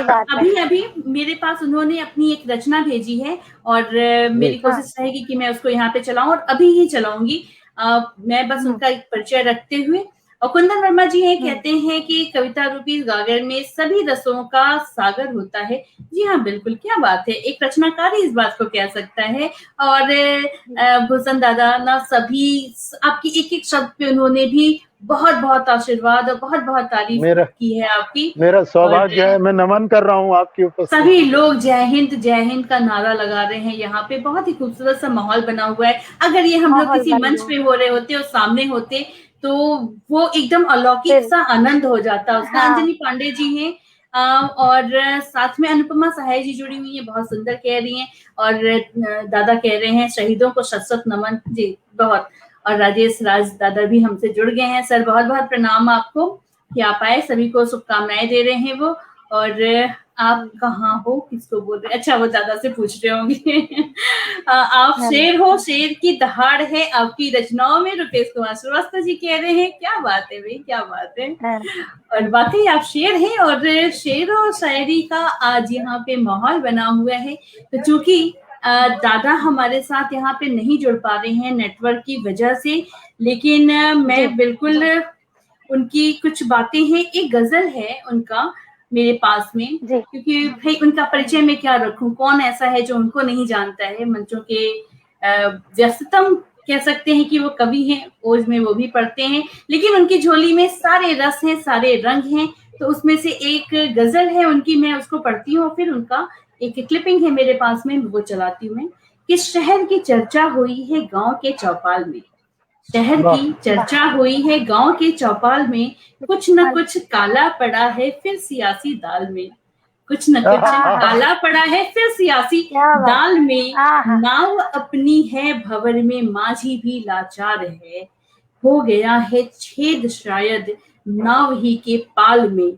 अभी मेरे पास उन्होंने अपनी एक रचना भेजी है, और मेरी कोशिश रहेगी कि मैं उसको यहाँ पे चलाऊं, और अभी ही चलाऊंगी। मैं बस उनका एक परिचय रखते हुए, और कुंदन वर्मा जी ये कहते हैं कि कविता रूपी गागर में सभी रसों का सागर होता है। जी हाँ, बिल्कुल, क्या बात है, एक रचनाकार ही इस बात को कह सकता है। और भूषण दादा ना सभी आपकी एक एक शब्द पे उन्होंने भी बहुत बहुत आशीर्वाद और बहुत बहुत तारीफ की है आपकी। मेरा सौभाग्य है, मैं नमन कर रहा हूँ आपकी उपस्थिति। सभी लोग जय हिंद का नारा लगा रहे हैं यहाँ पे, बहुत ही खूबसूरत सा माहौल बना हुआ है। अगर ये हम लोग किसी मंच पे हो रहे होते और सामने होते तो वो एकदम अलौकिक सा आनंद हो जाता उसका। अंजनी पांडे जी हैं, और साथ में अनुपमा सहाय जी जुड़ी हुई है, बहुत सुंदर कह रही हैं। और दादा कह रहे हैं शहीदों को शत शत नमन जी, बहुत। और राजेश राज दादा भी हमसे जुड़ गए हैं। सर बहुत बहुत प्रणाम आपको कि आप आए, सभी को शुभकामनाएं दे रहे हैं वो। और आप कहाँ हो, किसको बोल रहे? अच्छा, वो दादा से पूछ रहे होंगे। आप शेर हो, शेर की दहाड़ है आपकी रचनाओं में, रुपेश कुमार श्रीवास्तव जी कह रहे हैं। क्या बात है भाई, क्या बात है। और वाकई आप शेर हैं, और शेर और शायरी का आज यहाँ पे माहौल बना हुआ है। तो चूंकि दादा हमारे साथ यहाँ पे नहीं जुड़ पा रहे हैं नेटवर्क की वजह से, लेकिन मैं बिल्कुल उनकी कुछ बातें हैं। एक गजल है उनका मेरे पास में, क्योंकि भाई उनका परिचय मैं क्या रखूं, कौन ऐसा है जो उनको नहीं जानता है। मंचों के व्यस्ततम कह सकते हैं कि वो कवि हैं, ओज में वो भी पढ़ते हैं, लेकिन उनकी झोली में सारे रस हैं, सारे रंग हैं। तो उसमें से एक गजल है उनकी, मैं उसको पढ़ती हूँ, फिर उनका एक क्लिपिंग है मेरे पास में, वो चलाती हूँ मैं। कि शहर की चर्चा हुई है गांव के चौपाल में, शहर की चर्चा हुई है गांव के चौपाल में, कुछ न कुछ काला पड़ा है फिर सियासी दाल में, कुछ न कुछ काला पड़ा है फिर सियासी दाल में। नाव अपनी है भंवर में माझी भी लाचार है, हो गया है छेद शायद नाव ही के पाल में।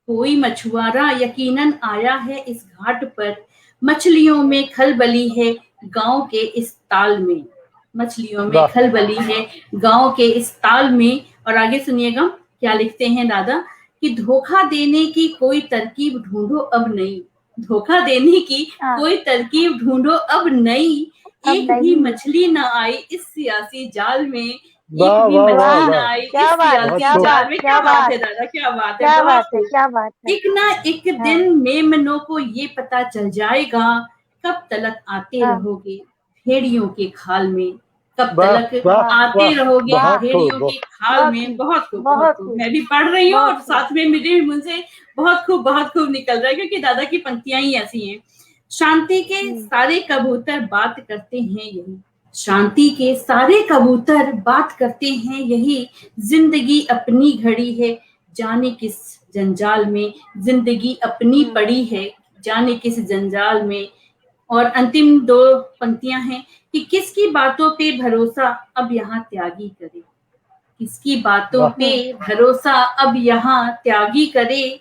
कोई मछुआरा यकीनन आया है इस घाट पर, मछलियों में खलबली है गांव के इस ताल में, मछलियों में खलबली है गांव के इस ताल में। और आगे सुनिएगा क्या लिखते हैं दादा, कि धोखा देने की कोई तरकीब ढूंढो अब नई, धोखा देने की कोई तरकीब ढूंढो अब नई, एक भी मछली न आई इस सियासी जाल में, एक भी मछली न आई इस सियासी जाल में। क्या बात है दादा, क्या बात है, क्या बात है। एक ना एक दिन मेमनों को ये पता चल जाएगा, कब तलक आते रहोगे भेड़ियों के खाल में, कब तलक आते रहोगे भेड़ियों के खाल में। बहुत खूब, मैं भी पढ़ रही हूँ और साथ में मेरे मुझसे बहुत खूब निकल रहा है, क्योंकि दादा की पंक्तियां ही ऐसी हैं। शांति के सारे कबूतर बात करते हैं यही, शांति के सारे कबूतर बात करते हैं यही, जिंदगी अपनी घड़ी है जाने किस जंजाल में, जिंदगी अपनी पड़ी है जाने किस जंजाल में। और अंतिम दो पंक्तियां हैं कि किसकी बातों पे भरोसा अब यहाँ त्यागी करे, किसकी बातों पे भरोसा अब यहाँ त्यागी करे,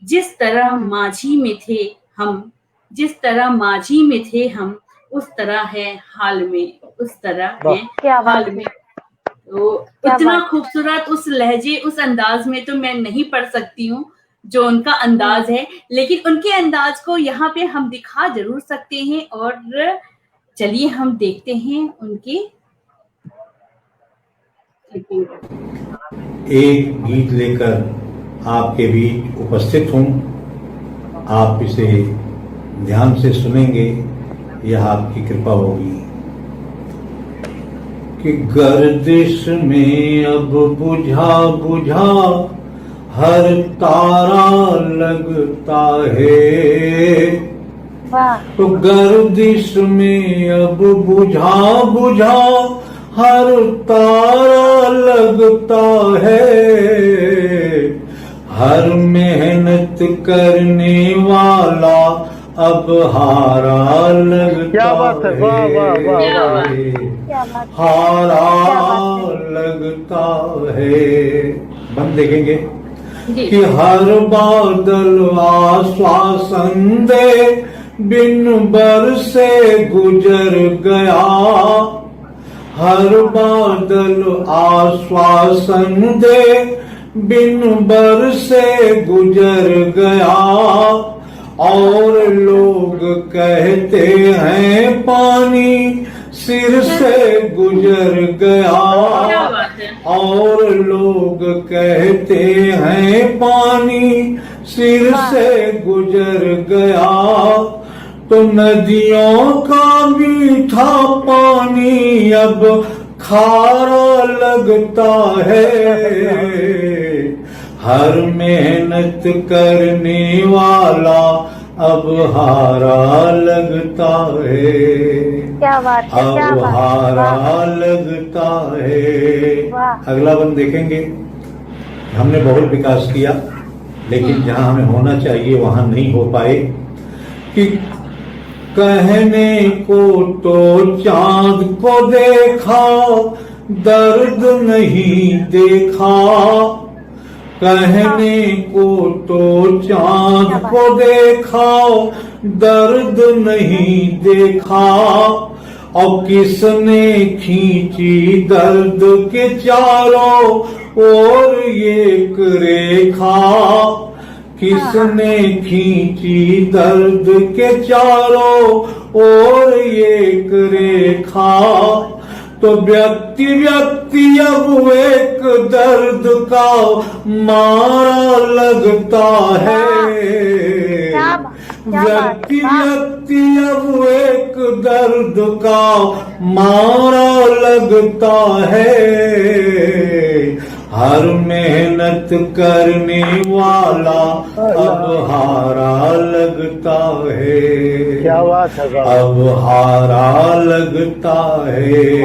जिस तरह माझी में थे हम, जिस तरह माझी में थे हम, उस तरह है हाल में, उस तरह है क्या बात हाल है। में। तो क्या इतना बात। खूबसूरत उस लहजे, उस अंदाज में तो मैं नहीं पढ़ सकती हूँ जो उनका अंदाज है, लेकिन उनके अंदाज को यहाँ पे हम दिखा जरूर सकते हैं। और चलिए हम देखते हैं उनके एक गीत लेकर आपके बीच उपस्थित हूँ। आप इसे ध्यान से सुनेंगे, यह आपकी कृपा होगी। कि गर्दिश में अब बुझा बुझा हर तारा लगता है। वाह। तो गर्दिश में अब बुझा बुझा हर तारा लगता है। हर मेहनत करने वाला अब हारा लगता क्या बात है, वाह वाह वाह क्या वाह। बात। क्या बात। हारा लगता है। बंद देखेंगे जी। कि हर बादल आश्वासन दे, बिन बरसे गुजर गया। हर बादल आश्वासन दे, बिन बरसे गुजर गया। और लोग कहते हैं पानी सिर से गुजर क्या गया। बात है। और लोग कहते हैं पानी सिर से गुजर गया। तो नदियों का मीठा पानी अब खारा लगता है। हर मेहनत करने वाला अब हारा लगता है। क्या बात है। क्या अब बात। हारा लगता है। वाह। अगला बंद देखेंगे। हमने बहुत विकास किया, लेकिन जहां हमें होना चाहिए वहां नहीं हो पाए। कि कहने को तो चांद को देखा, दर्द नहीं देखा। कहने को तो चांद को देखा, दर्द नहीं देखा। और किसने खींची दर्द के चारों ओर एक रेखा। किसने खींची दर्द के चारों ओर एक रेखा। तो व्यक्ति व्यक्ति अब एक दर्द का मारा लगता है। व्यक्ति व्यक्ति अब एक दर्द का मारा लगता है। हर मेहनत करने वाला अब हारा लगता है। क्या बात है, वाह। अब हारा लगता है।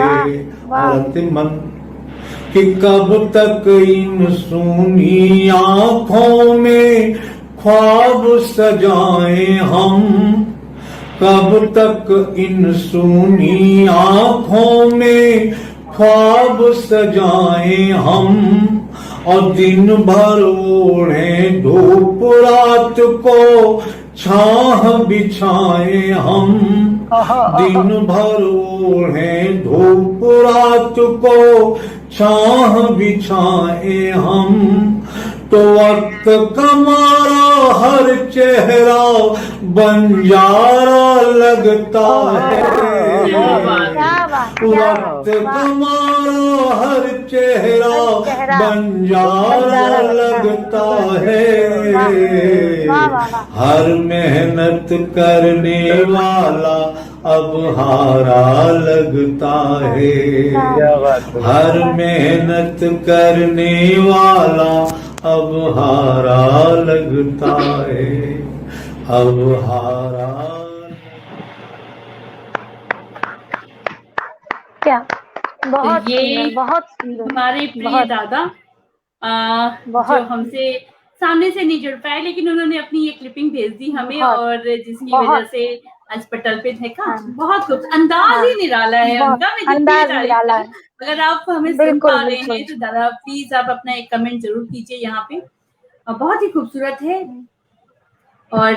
और अंतिम मन कि कब तक इन सूनी आंखों में ख्वाब सजाए हम। कब तक इन सूनी आंखों में ख्वाब सजाए हम। और दिन भर ओढ़े धूप रात को छाह बिछाए हम। दिन भर ओढ़े धूप रात को छाह बिछाए हम। तो वक्त कमारा हर चेहरा बंजारा लगता है। वक्त कमारा हर चेहरा बंजारा लगता है। हर मेहनत करने वाला अब हारा लगता है। हर मेहनत करने वाला अब हारा लगता है। अब हारा। क्या बहुत ये सुंदर, बहुत सुंदर। हमारे प्रिय बहुत। दादा जो बहुत। हमसे सामने से नहीं जुड़ पाए, लेकिन उन्होंने अपनी ये क्लिपिंग भेज दी हमें, बहुत। और जिसकी बहुत। वजह से आज पटल पे थे का हाँ। बहुत खूब अंदाज ही निराला है बहुत उनका। मैं जितनी अंदाज तारीफ निराला करूं, है। अगर आप हमें सुन बिल्कुल, पा रहे बिल्कुल। हैं तो दादा प्लीज आप अपना एक कमेंट जरूर कीजिए यहाँ पे। बहुत ही खूबसूरत है। और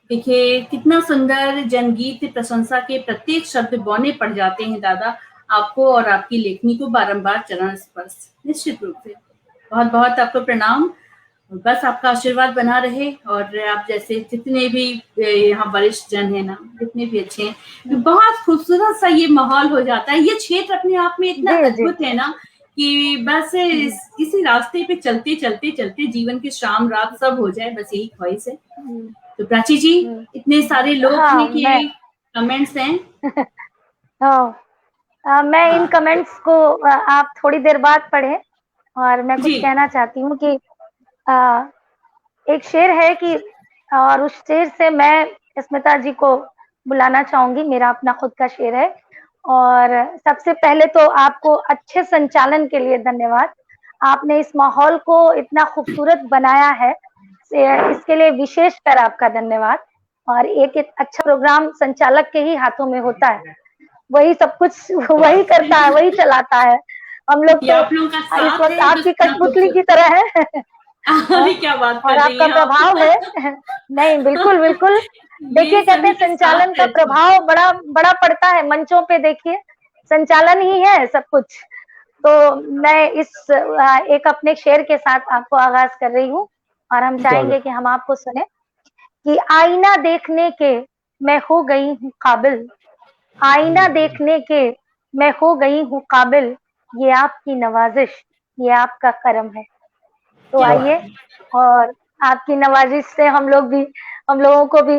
देखिए कितना सुंदर जनगीत प्रशंसा के प्रत्येक शब्द बौने पड़ जाते हैं दादा आपको और आपकी लेखनी को बारंबार चरण स्पर्श। निश्चित रूप से बहुत बहुत आपको प्रणाम। बस आपका आशीर्वाद बना रहे और आप जैसे जितने भी यहाँ वरिष्ठ जन है ना, जितने भी अच्छे हैं, तो बहुत खूबसूरत सा ये माहौल हो जाता है। ये क्षेत्र अपने आप में इतना जी, जी। अद्भुत है ना कि बस इसी रास्ते पे चलते चलते चलते जीवन की शाम रात सब हो जाए, बस यही ख्वाहिश है। तो प्राची जी, इतने सारे लोग हाँ, हैं कि कमेंट्स हैं। मैं इन कमेंट्स को आप थोड़ी देर बाद पढ़ें और मैं कुछ जी। कहना चाहती हूँ कि एक शेर है कि और उस शेर से मैं स्मिता जी को बुलाना चाहूंगी। मेरा अपना खुद का शेर है। और सबसे पहले तो आपको अच्छे संचालन के लिए धन्यवाद। आपने इस माहौल को इतना खूबसूरत बनाया है, इसके लिए विशेष कर आपका धन्यवाद। और एक अच्छा प्रोग्राम संचालक के ही हाथों में होता है, वही सब कुछ वही करता है, वही चलाता है। हम लोग तो आप लोगों का इस साथ वक्त है, आपकी तो कठपुतली की तरह है। अरे क्या बात कर और रही आपका हैं आप। प्रभाव है। नहीं, बिल्कुल बिल्कुल। देखिए, ये कहते हैं सभी के संचालन साथ का है। प्रभाव बड़ा बड़ा पड़ता है मंचों पे। देखिए, संचालन ही है सब कुछ। तो मैं इस एक अपने शेर के साथ आपको आगाज कर रही हूँ और हम चाहेंगे कि हम आपको सुने कि आईना देखने के मैं हो गई हूँ काबिल, आईना देखने के मैं हो गई हूँ काबिल, ये आपकी नवाजिश, ये आपका करम है। तो क्या आइए और आपकी नवाजिश से हम लोगों को भी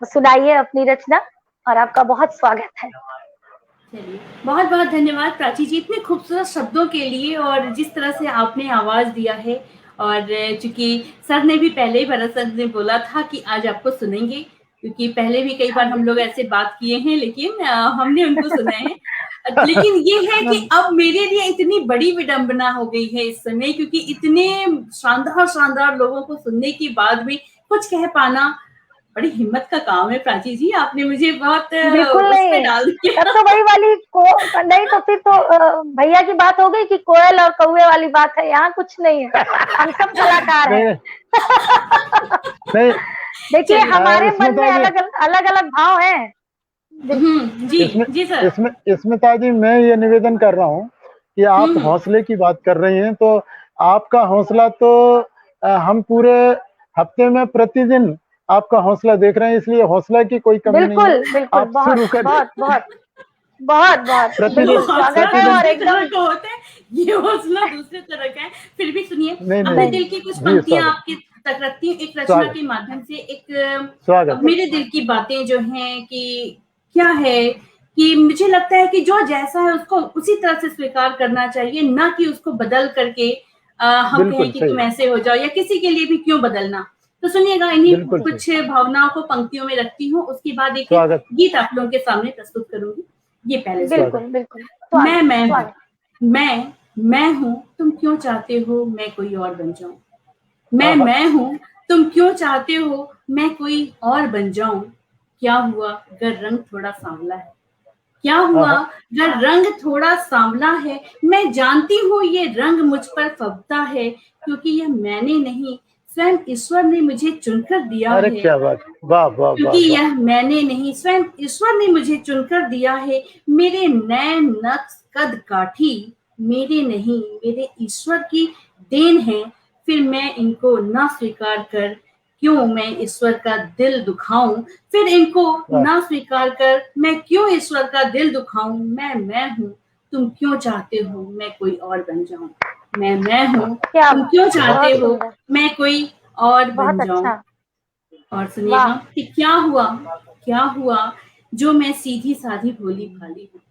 सुनाइए अपनी रचना। और आपका बहुत स्वागत है। चलिए, बहुत बहुत धन्यवाद प्राची जी इतने खूबसूरत शब्दों के लिए और जिस तरह से आपने आवाज दिया है। और चूंकि सर ने भी पहले ही भरत सर ने बोला था कि आज आपको सुनेंगे, क्योंकि पहले भी कई बार हम लोग ऐसे बात किए हैं, लेकिन हमने उनको सुना है। लेकिन ये है कि अब मेरे लिए इतनी बड़ी विडंबना हो गई है इस समय, क्योंकि इतने शानदार शानदार लोगों को सुनने के बाद भी कुछ कह पाना बड़ी हिम्मत का काम है। प्राची जी, आपने मुझे बहुत बिल्कुल उसमें नहीं, डाल दिया। तब तो वही वाली को नहीं तो फिर तो भैया की बात हो गई कि कोयल और कौवे वाली बात है। यहाँ कुछ नहीं है, हम सब कलाकार हैं। नहीं, देखिए, हमारे मन में स्मिता जी, अलग अलग भाव हैं। जी जी सर। स्मिता जी, मैं ये निवेदन कर रहा हूँ कि आप हौसले की बात कर रही हैं, तो आपका हौसला तो हम पूरे हफ्ते में प्रतिदिन आपका हौसला देख रहे हैं, इसलिए हौसला की कोई कमी नहीं है। बिल्कुल, आप शुरू करिए। बहुत प्रतिदिन स्वागत है। और एकदम होता है, ये हौसला दूसरे तरह का है। फिर भी सुनिए, नहीं, अपने दिल की कुछ जी, पंक्तियां स्वागत। आपके तक रखती हूँ एक रचना स्वागत। के माध्यम से। स्वागत। मेरे दिल की बातें जो हैं कि क्या है कि मुझे लगता है कि जो जैसा है उसको उसी तरह से स्वीकार करना चाहिए, ना कि उसको बदल करके हम बिल्कुल कहें कि सही। तुम ऐसे हो जाओ, या किसी के लिए भी क्यों बदलना। तो सुनिएगा, इन्हीं बिल्कुल कुछ भावनाओं को पंक्तियों में रखती हूँ, उसके बाद एक स्वागत। गीत आप लोगों के सामने प्रस्तुत करूंगी। ये पहले से बिल्कुल बिल्कुल मैं हूँ, तुम क्यों चाहते हो मैं कोई और बन जाऊं। मैं हूँ, तुम क्यों चाहते हो मैं कोई और बन जाऊं। क्या हुआ अगर रंग थोड़ा सांवला है, क्या हुआ अगर रंग थोड़ा सांवला है। मैं जानती हूँ ये रंग मुझ पर फबता है, क्योंकि यह मैंने नहीं स्वयं ईश्वर ने मुझे चुनकर दिया अरे है। क्या बात, वाह वाह क्योंकि वाह। यह मैंने नहीं स्वयं ईश्वर ने मुझे चुनकर दिया है। मेरे नैन नक्श कद काठी मेरे नहीं, मेरे ईश्वर की देन है। फिर मैं इनको ना स्वीकार कर क्यों मैं ईश्वर का दिल दुखाऊं। फिर इनको ना स्वीकार कर मैं क्यों ईश्वर का दिल दुखाऊं। मैं हूँ, तुम क्यों चाहते हो मैं कोई और बन जाऊं। मैं हूँ, तुम क्यों चाहते हो मैं कोई और बन जाऊं। और सुनिएगा कि क्या हुआ जो मैं सीधी साधी भोली भाली हूँ।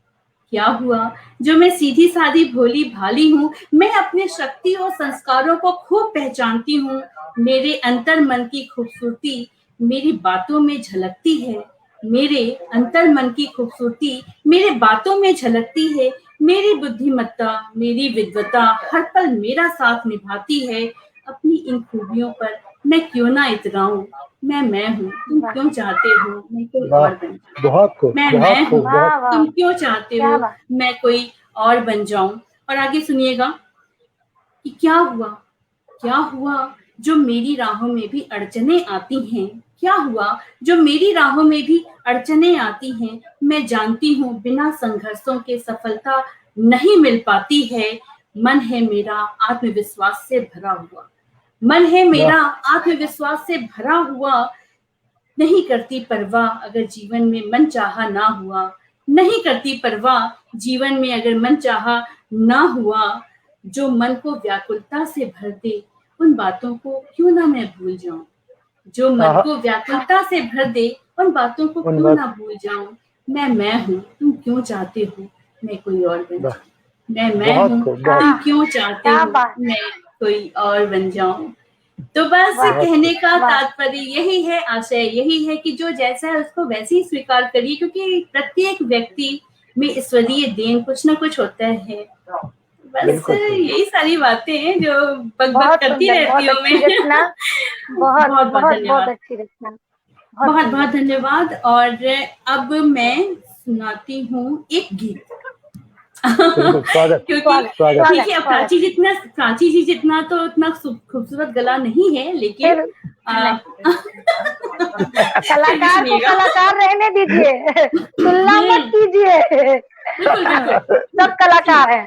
क्या हुआ जो मैं सीधी साधी भोली भाली हूँ। मैं अपने शक्ति और संस्कारों को खूब पहचानती हूँ। मेरे अंतर मन की खूबसूरती मेरी बातों में झलकती है। मेरे अंतर मन की खूबसूरती मेरे बातों में झलकती है। मेरी बुद्धिमत्ता मेरी विद्वता हर पल मेरा साथ निभाती है। अपनी इन खूबियों पर मैं क्यों ना इतराऊं, मैं हूँ, तुम वाह क्यों चाहते हो मैं कोई वाह, और बन जाऊं, बहुत खूब, मैं बहुत खूब, हूँ, वाह बहुत वाह, तुम क्यों चाहते क्या हो बात। मैं कोई और बन जाऊं। और आगे सुनिएगा कि क्या हुआ जो मेरी राहों में भी अड़चने आती हैं, क्या हुआ जो मेरी राहों में भी अड़चने आती हैं, मैं जानती हूँ बिना संघर्षों के सफलता नहीं मिल पाती है। मन है मेरा आत्मविश्वास से भरा हुआ, मन है मेरा आत्मविश्वास से भरा हुआ, नहीं करती परवाह अगर जीवन में मन चाहा ना हुआ, नहीं करती परवाह जीवन में अगर मन चाहा ना हुआ। जो मन को व्याकुलता से भर दे उन बातों को क्यों ना मैं भूल जाऊं, जो मन आहा, को व्याकुलता से भर दे उन बातों को उन क्यों बात ना भूल जाऊं। मैं हूँ, तुम क्यों चाहते हो मैं कोई और बन वाह, जाऊं, मैं बहुत हूँ, खूब, बहुत तुम क्यों चाहते क्या हो बात। मैं कोई और बन जाऊं। तो बस वाह बहुत कहने खूब, का वाह, तात्पर्य यही है, आशय यही है कि जो जैसा है उसको वैसे ही स्वीकार करिए, क्योंकि प्रत्येक व्यक्ति में ईश्वरीय देन कुछ ना कुछ होता है। बस बिल्कुल सही। यही सारी बातें हैं जो बकबक बहुत करती सुंदर, रहती बहुत हूँ अच्छी मैं। रचना, बहुत बहुत बहुत बहुत बहुत धन्यवाद, अच्छी रचना, बहुत बहुत सुंदर। बहुत धन्यवाद। और अब मैं सुनाती हूँ एक गीत। बिल्कुल, स्वागत, क्योंकि स्वागत स्वागत। ठीक स्वागत है, अब स्वागत। प्राची जी जितना तो उतना खूबसूरत गला नहीं है, लेकिन फिर आ, नहीं, फिर भी कलाकार को सुनिएगा। कलाकार रहने दीजिए, तुलना मत कीजिए, बिल्कुल बिल्कुल, सब कलाकार हैं।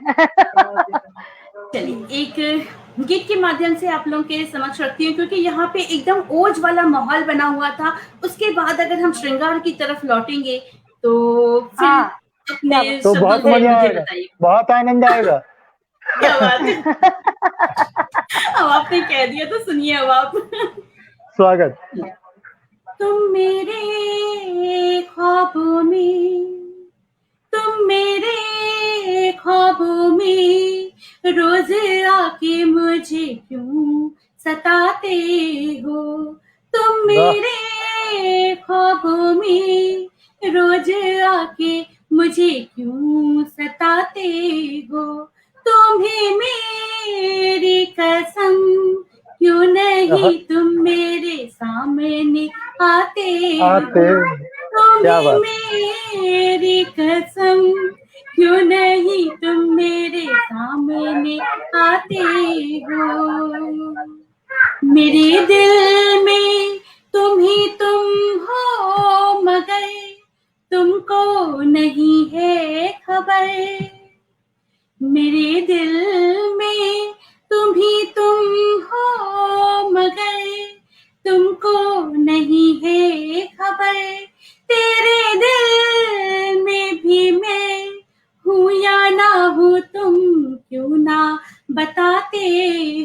चलिए एक गीत के माध्यम से आप लोगों के समक्ष रखती हूँ, क्योंकि यहाँ पे एकदम ओज वाला माहौल बना हुआ था। उसके बाद अगर हम श्रृंगार की तरफ लौटेंगे तो फिर हाँ, क्या अपने बात, तो शब्दों बहुत से मजा मुझे आएगा, बताइए बहुत आनंद आएगा। क्या बात है। अब आपने कह दिया तो सुनिए अब आप। स्वागत। तुम मेरे ख्वाबों में, तुम मेरे ख्वाबों में रोज आके मुझे क्यों सताते हो, तुम वाह, मेरे ख्वाबों में रोज आके मुझे क्यों सताते हो, तुम्हें मेरी कसम क्यों आहा, नहीं तुम मेरे सामने आते आते, हो, क्या तुम्हें बात, मेरी कसम क्यों नहीं तुम मेरे सामने आते हो। मेरे दिल में तुम ही तुम हो, मगर तुमको नहीं है खबर। मेरे दिल में तुम ही तुम हो, मगर तुमको नहीं है खबर। तेरे दिल में भी मैं हूँ या ना हूँ तुम क्यों ना बताते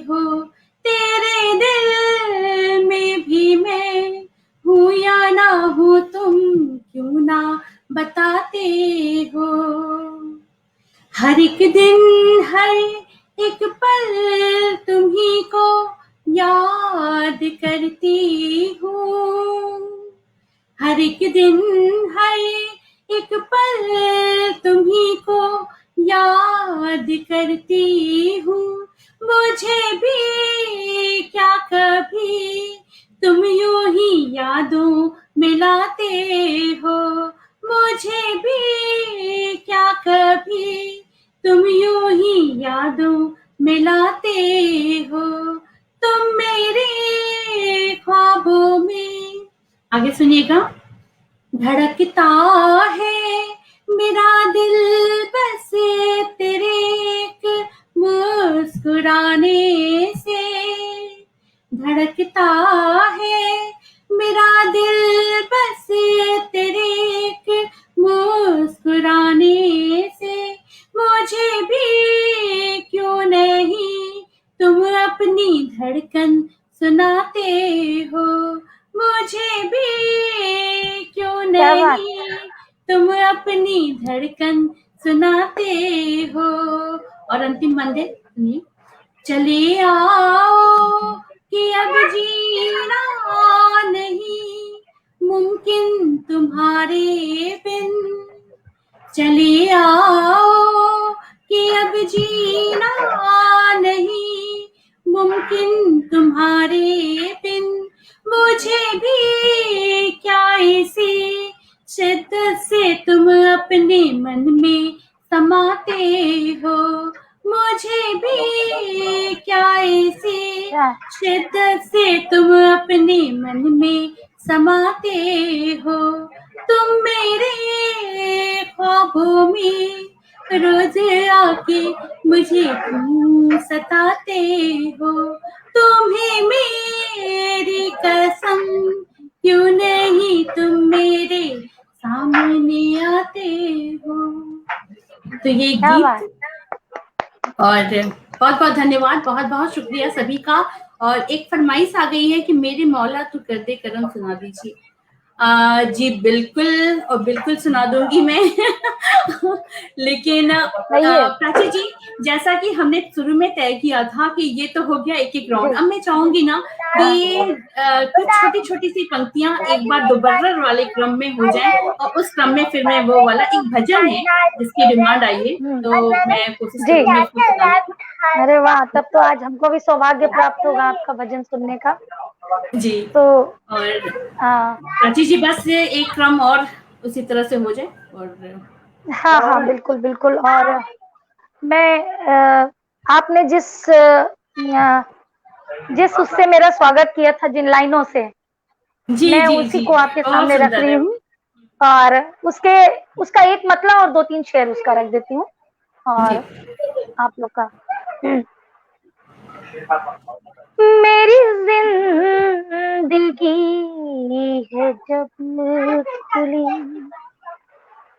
हो, तेरे दिल में भी मैं हूँ या ना हूँ तुम क्यों ना बताते हो। हर एक दिन हर एक पल तुम्ही को याद करती हूँ, हर एक दिन हर एक पल तुम्ही को याद करती हूँ। मुझे भी क्या कभी तुम यूं ही यादों मिलाते हो, मुझे भी क्या कभी तुम यूं ही यादों मिलाते हो, तुम मेरे ख्वाबों में। आगे सुनिएगा। धड़कता है मेरा दिल बस तेरे एक मुस्कुराने से, धड़कता है मेरा दिल बस तेरे एक मुस्कुराने से। मुझे भी क्यों नहीं तुम अपनी धड़कन सुनाते हो, मुझे भी क्यों क्या बात, नहीं तुम अपनी धड़कन सुनाते हो। और अंतिम बंदे सुनिए। चले आओ कि अब जीना नहीं मुमकिन तुम्हारे बिन, चले आओ कि अब जीना नहीं मुमकिन तुम्हारे बिन मुझे भी क्या ऐसी शिद्दत से तुम अपने मन में समाते हो, मुझे भी क्या ऐसी शिद्दत से तुम अपने मन में समाते हो, तुम मेरे ख्वाबों में रोज आके मुझे क्यों सताते हो, तुम्हें मेरी कसम क्यों नहीं तुम मेरे सामने आते हो। तो ये गीत, और बहुत बहुत धन्यवाद, बहुत बहुत शुक्रिया सभी का। और एक फरमाइश आ गई है कि मेरे मौला तू कर दे करम सुना दीजिए। जी बिल्कुल, और बिल्कुल सुना दूंगी मैं। लेकिन प्राची जी, जैसा कि हमने शुरू में तय किया था कि ये तो हो गया एक एक राउंड, अब मैं चाहूंगी ना कि कुछ छोटी छोटी सी पंक्तियां एक बार दोबारा वाले क्रम में हो जाएं, और उस क्रम में फिर मैं वो वाला एक भजन है जिसकी डिमांड आई है, तो मैं कोशिश करूंगी उसको सुनाने। अरे वाह, तब तो आज हमको भी सौभाग्य प्राप्त होगा आपका भजन सुनने का। जी, तो और प्राची जी बस एक क्रम और उसी तरह से हो जाए। और हाँ हाँ बिल्कुल बिल्कुल। और मैं आपने जिस उससे मेरा स्वागत किया था, जिन लाइनों से, जी, मैं जी, उसी जी, को आपके सामने रख रही हूँ, और उसका एक मतलब और 2-3 शेर उसका रख देती हूँ, और आप लोग का। मेरी जिंदगी है जब खुली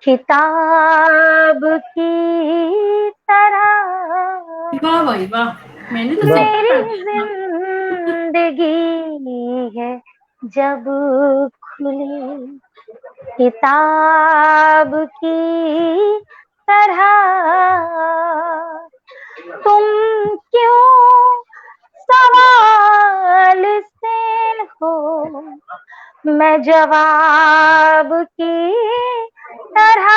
किताब की तरह, वाह भाई वाह, मैंने तो मेरी जिंदगी है जब खुली किताब की तरह, तुम क्यों सवाल से हो, मैं जवाब की तरह,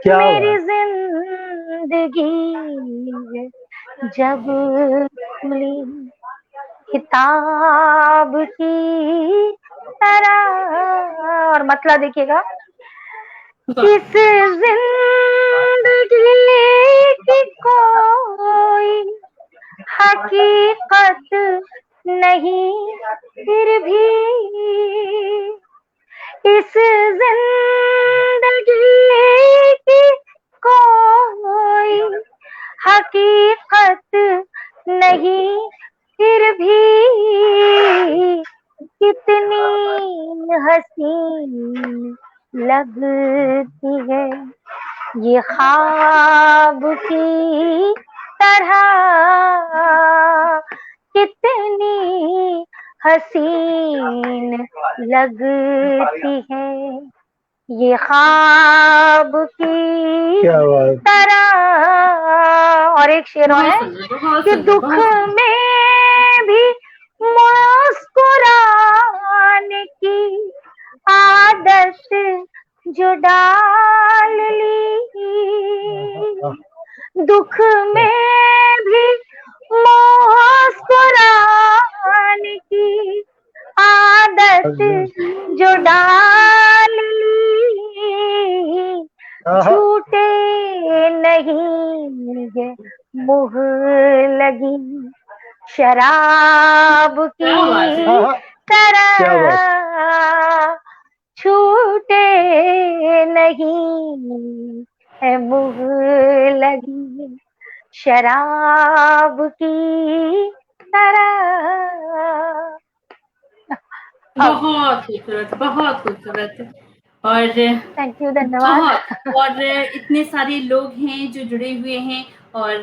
मेरी जिंदगी जब खुली किताब की तरह। और मतलब देखिएगा, इस जिंदगी की कोई हकीकत नहीं, फिर भी इस जिंदगी की कोई हकीकत नहीं, फिर भी कितनी हसीन लगती है ये ख्वाब की तरह, कितनी हसीन लगती है ये ख्वाब की तरह। और एक शेर और है कि दुख में भी मुस्कुराने की आदत जो डाल ली, दुख में भी मुस्कुराने की आदत जो डाल ली, छूटे नहीं ये मुँह लगी शराब की तरह, छूटे नहीं है मुँह लगी शराब की तरह। बहुत खूबसूरत, बहुत खूबसूरत। और थैंक यू, धन्यवाद। और इतने सारे लोग हैं जो जुड़े हुए हैं, और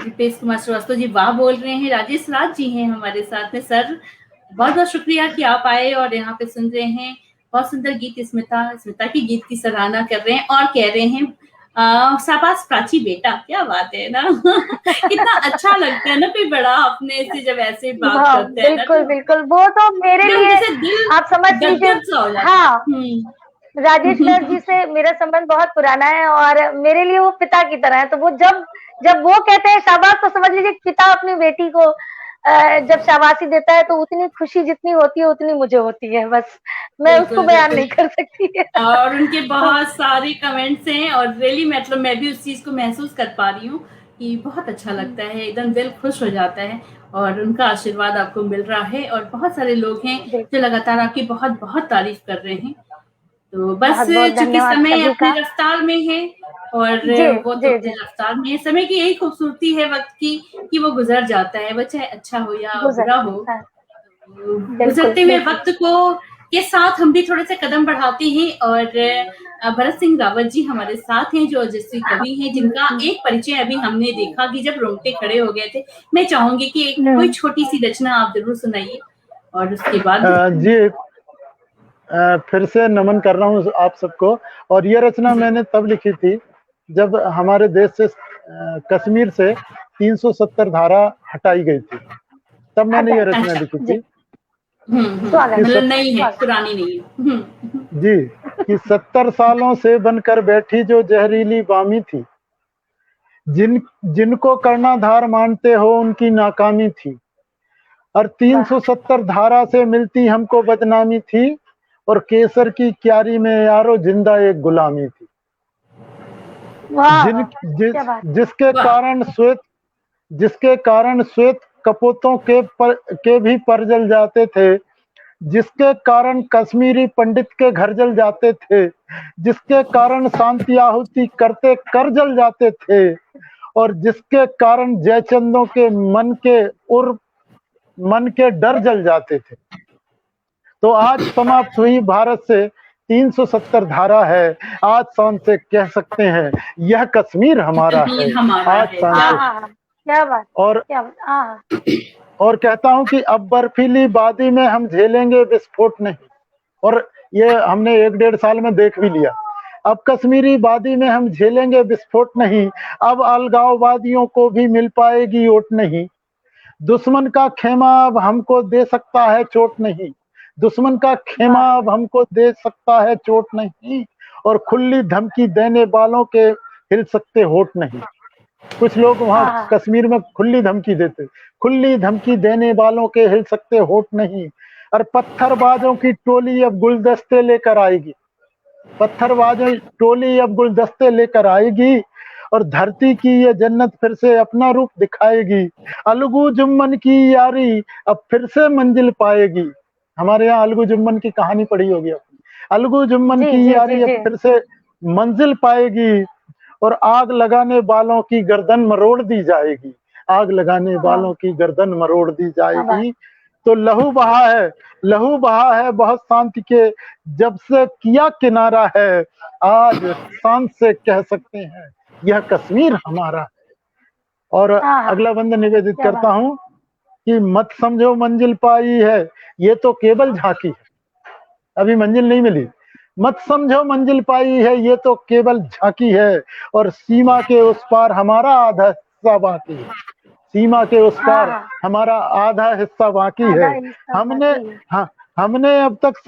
दीपेश कुमार श्रीवास्तव जी वाह बोल रहे हैं, राजेश राज जी हैं हमारे साथ में। सर बहुत बहुत शुक्रिया कि आप आए और यहाँ पे सुन रहे हैं। बहुत सुंदर गीत स्मिता की गीत की सराहना कर रहे हैं और कह रहे हैं शाबाश प्राची बेटा, क्या बात है ना। कितना अच्छा लगता है ना कोई बड़ा अपने से जब ऐसे बात करते हैं। बिल्कुल बिल्कुल, वो तो मेरे लिए आप समझ लीजिए। हाँ, राजेश सर जी से मेरा संबंध बहुत पुराना है और मेरे लिए वो पिता की तरह है। तो वो जब वो कहते हैं शाबाश, तो समझ लीजिए पिता अपनी बेटी को जब शाबाशी देता है तो उतनी खुशी जितनी होती है उतनी मुझे होती है। बस मैं उसको बिल्कुल, बयान बिल्कुल। नहीं कर सकती। और उनके बहुत सारे कमेंट्स हैं और रियली मतलब मैं भी उस चीज़ को महसूस कर पा रही हूँ कि बहुत अच्छा लगता है, एकदम दिल खुश हो जाता है और उनका आशीर्वाद आपको मिल रहा है और बहुत सारे लोग हैं जो लगातार आपकी बहुत-बहुत तारीफ कर रहे हैं। तो बस बहुत बहुत चूँकि धन्यवाद समय सभी अपनी का। रफ्तार में है और जी वो तो जी अपनी जी, रफ्तार में है, समय की यही खूबसूरती है वक़्त की कि वो गुज़र जाता है, वो चाहे अच्छा हो या गुजर बुरा हो। जाता है। बिल्कुल गुजरते हुए बिल्कुल। वक्त को के साथ हम भी थोड़े से कदम बढ़ाते हैं और भरत सिंह रावत जी हमारे साथ हैं जो ओजस्वी कवि हैं जिनका एक परिचय अभी हमने देखा कि जब रोंगटे खड़े हो गए थे। मैं चाहूंगी कि एक कोई छोटी सी रचना आप जरूर सुनाइए और उसके बाद जी फिर से नमन कर रहा हूँ आप सबको। और ये रचना मैंने तब लिखी थी जब हमारे देश से कश्मीर से 370 धारा हटाई गई थी, तब मैंने ये रचना लिखी जी, थी स्वागत कि मतलब सत, नई है, स्वागत। पुरानी नहीं है। जी कि 70 सालों से बनकर बैठी जो जहरीली बामी थी, जिनको कर्णाधार मानते हो उनकी नाकामी थी, और 370 धारा से मिलती हमको बदनामी थी, और केसर की क्यारी में यारो जिंदा एक गुलामी थी। वाह जिन वाह, जिस क्या बात। वाह जिसके कारण श्वेत कपूतों के भी पर जल जाते थे, जिसके कारण कश्मीरी पंडित के घर जल जाते थे, जिसके कारण शांति आहुति करते कर जल जाते थे, और जिसके कारण जयचंदों के मन के डर जल जाते थे। तो आज समाप्त हुई भारत से 370 धारा है, आज शान से कह सकते हैं यह कश्मीर हमारा है। कश्मीर हमारा आज है। शान क्या से बात क्या बात, और क्या बात। और कहता हूं कि अब बर्फीली वादी में हम झेलेंगे विस्फोट नहीं, और ये हमने 1-1.5 साल में देख भी लिया। अब कश्मीरी वादी में हम झेलेंगे विस्फोट नहीं, अब अलगाववादियों को भी मिल पाएगी ओट नहीं। दुश्मन का खेमा अब हमको दे सकता है चोट नहीं, दुश्मन का खेमा अब हमको दे सकता है चोट नहीं, और खुली धमकी देने वालों के हिल सकते होठ नहीं। कुछ लोग वहां कश्मीर में खुली धमकी देते, खुली धमकी देने वालों के हिल सकते होठ नहीं। और पत्थरबाजों की टोली अब गुलदस्ते लेकर आएगी, पत्थरबाजों टोली अब गुलदस्ते लेकर आएगी, और धरती की ये जन्नत फिर से अपना रूप दिखाएगी। अलगू जुम्मन की यारी अब फिर से मंजिल पाएगी। हमारे यहाँ अलगू जुम्मन की कहानी पढ़ी होगी आपने। अलगू जुम्मन जी की जी यारी जी अब जी, फिर से मंजिल पाएगी, और आग लगाने वालों की गर्दन मरोड़ दी जाएगी, आग लगाने वालों की गर्दन मरोड़ दी जाएगी। तो लहू बहा है बहुत शांति के जब से किया किनारा है, आज शान से कह सकते हैं यह कश्मीर हमारा है। और अगला बंद निवेदित क्या करता बात। हूं कि मत समझो मंजिल पाई है, ये तो केवल झांकी है, अभी मंजिल नहीं मिली। मत समझो मंजिल पाई है, ये तो केवल झांकी है, और सीमा के उस पार हमारा आधा हिस्सा बाकी है, सीमा के उस पार हमारा आधा हिस्सा बाकी है। हमने हाँ हमने अब तक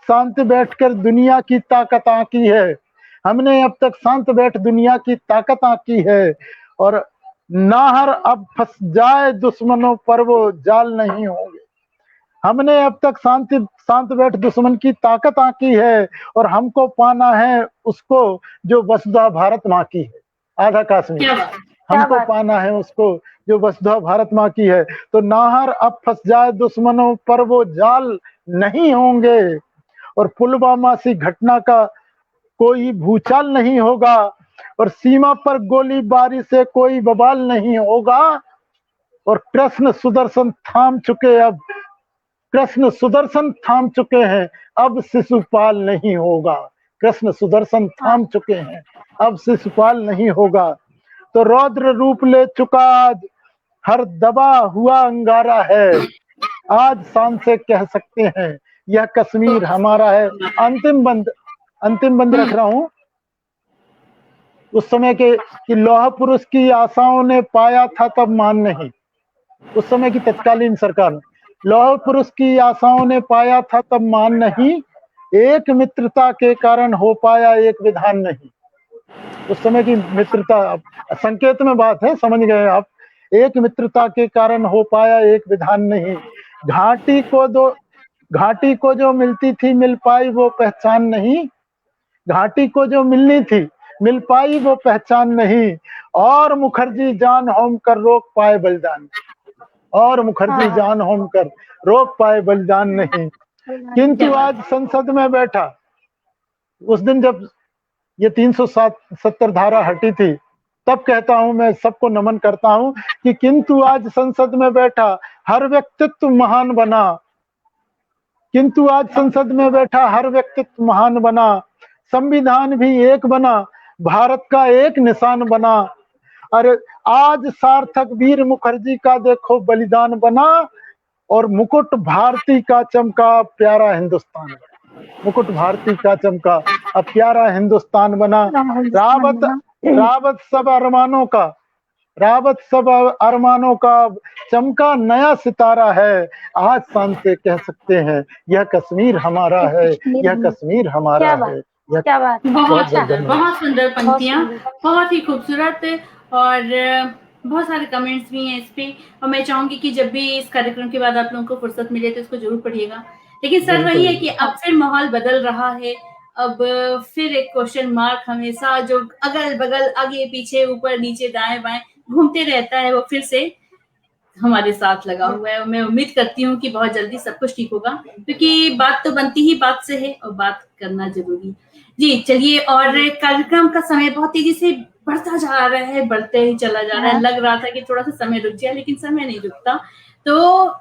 शांत बैठकर दुनिया की ताकत आंकी है, हमने अब तक शांत बैठ दुनिया की ताकत आंकी है, और नाहर अब फंस जाए दुश्मनों पर वो जाल नहीं होंगे। हमने अब तक शांत बैठ दुश्मन की ताकत आंकी है, और हमको पाना है उसको जो वसुधा भारत माँ की है, आधा कश्मीर हमको पाना है उसको जो वसुधा भारत माँ की है। तो नाहर अब फंस जाए दुश्मनों पर वो जाल नहीं होंगे, और पुलवामा सी घटना का कोई भूचाल नहीं होगा, और सीमा पर गोलीबारी से कोई बवाल नहीं होगा, और कृष्ण सुदर्शन थाम चुके हैं अब शिशुपाल नहीं होगा, कृष्ण सुदर्शन थाम चुके हैं अब शिशुपाल नहीं होगा। तो रौद्र रूप ले चुका आज हर दबा हुआ अंगारा है, आज शान से कह सकते हैं यह कश्मीर हमारा है। अंतिम बंद रख रहा हूं। उस समय के कि लौह पुरुष की आशाओं ने पाया था तब मान नहीं, उस समय की तत्कालीन सरकार ने लौह पुरुष की आशाओं ने पाया था तब मान नहीं, एक मित्रता के कारण हो पाया एक विधान नहीं। उस समय की मित्रता, संकेत में बात है, समझ गए आप। एक मित्रता के कारण हो पाया एक विधान नहीं। घाटी को जो मिलती थी मिल पाई वो पहचान नहीं। घाटी को जो मिलनी थी मिल पाई वो पहचान नहीं। और मुखर्जी जान होम कर रोक पाए बलिदान। और मुखर्जी जान होम कर रोक पाए बलिदान नहीं। किंतु आज संसद में बैठा, उस दिन जब ये 370 धारा हटी थी, तब कहता हूं, मैं सबको नमन करता हूं कि किंतु आज संसद में बैठा हर व्यक्तित्व महान बना। किंतु आज संसद में बैठा हर व्यक्तित्व महान बना। संविधान भी एक बना, भारत का एक निशान बना। अरे आज सार्थक वीर मुखर्जी का देखो बलिदान बना। और मुकुट भारती का चमका प्यारा हिंदुस्तान। मुकुट भारती का चमका अब प्यारा हिंदुस्तान बना। रावत सब अरमानों का चमका नया सितारा है। आज शान से कह सकते हैं यह कश्मीर हमारा है, यह कश्मीर हमारा है। क्या बात, बहुत सुंदर पंक्तियां, बहुत ही खूबसूरत, और बहुत सारे कमेंट्स भी हैं इस पे। और मैं चाहूंगी कि जब भी इस कार्यक्रम के बाद आप लोगों को फुर्सत मिले तो इसको जरूर पढ़िएगा। लेकिन सर वही है कि अब फिर माहौल बदल रहा है। अब फिर एक क्वेश्चन मार्क हमेशा जो अगल बगल आगे पीछे ऊपर नीचे दाएं बाएं घूमते रहता है, वो फिर से हमारे साथ लगा हुआ है। और मैं उम्मीद करती हूँ कि बहुत जल्दी सब कुछ ठीक होगा, क्योंकि बात तो बनती ही बात से है और बात करना जरूरी। जी चलिए, और कार्यक्रम का समय बहुत तेजी से बढ़ता जा रहा है, बढ़ते ही चला जा रहा है। लग रहा था कि थोड़ा सा समय रुक जाए, लेकिन समय नहीं रुकता। तो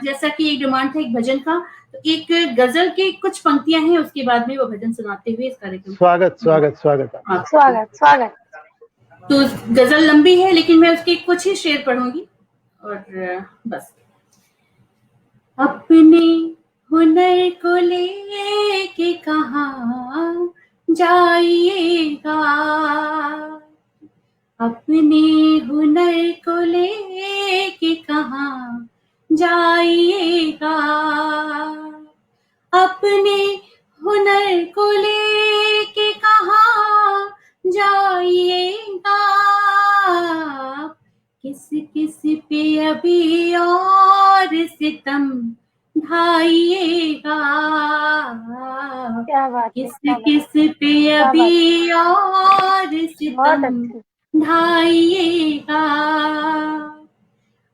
जैसा कि एक डिमांड था एक भजन का, तो एक गजल की कुछ पंक्तियां हैं, उसके बाद में वो भजन सुनाते हुए इस कार्यक्रम। स्वागत। तो गजल लंबी है, लेकिन मैं उसके कुछ ही शेर पढ़ूंगी और बस। अपने हुनर को लेके कहाँ जाइएगा, अपने हुनर को लेके कहाँ जाइएगा, अपने हुनर को लेके कहाँ जाइएगा, किस किस पे अभी और सितम ढाइएगा, किस किस पे अभी और सितम ढाइएगा,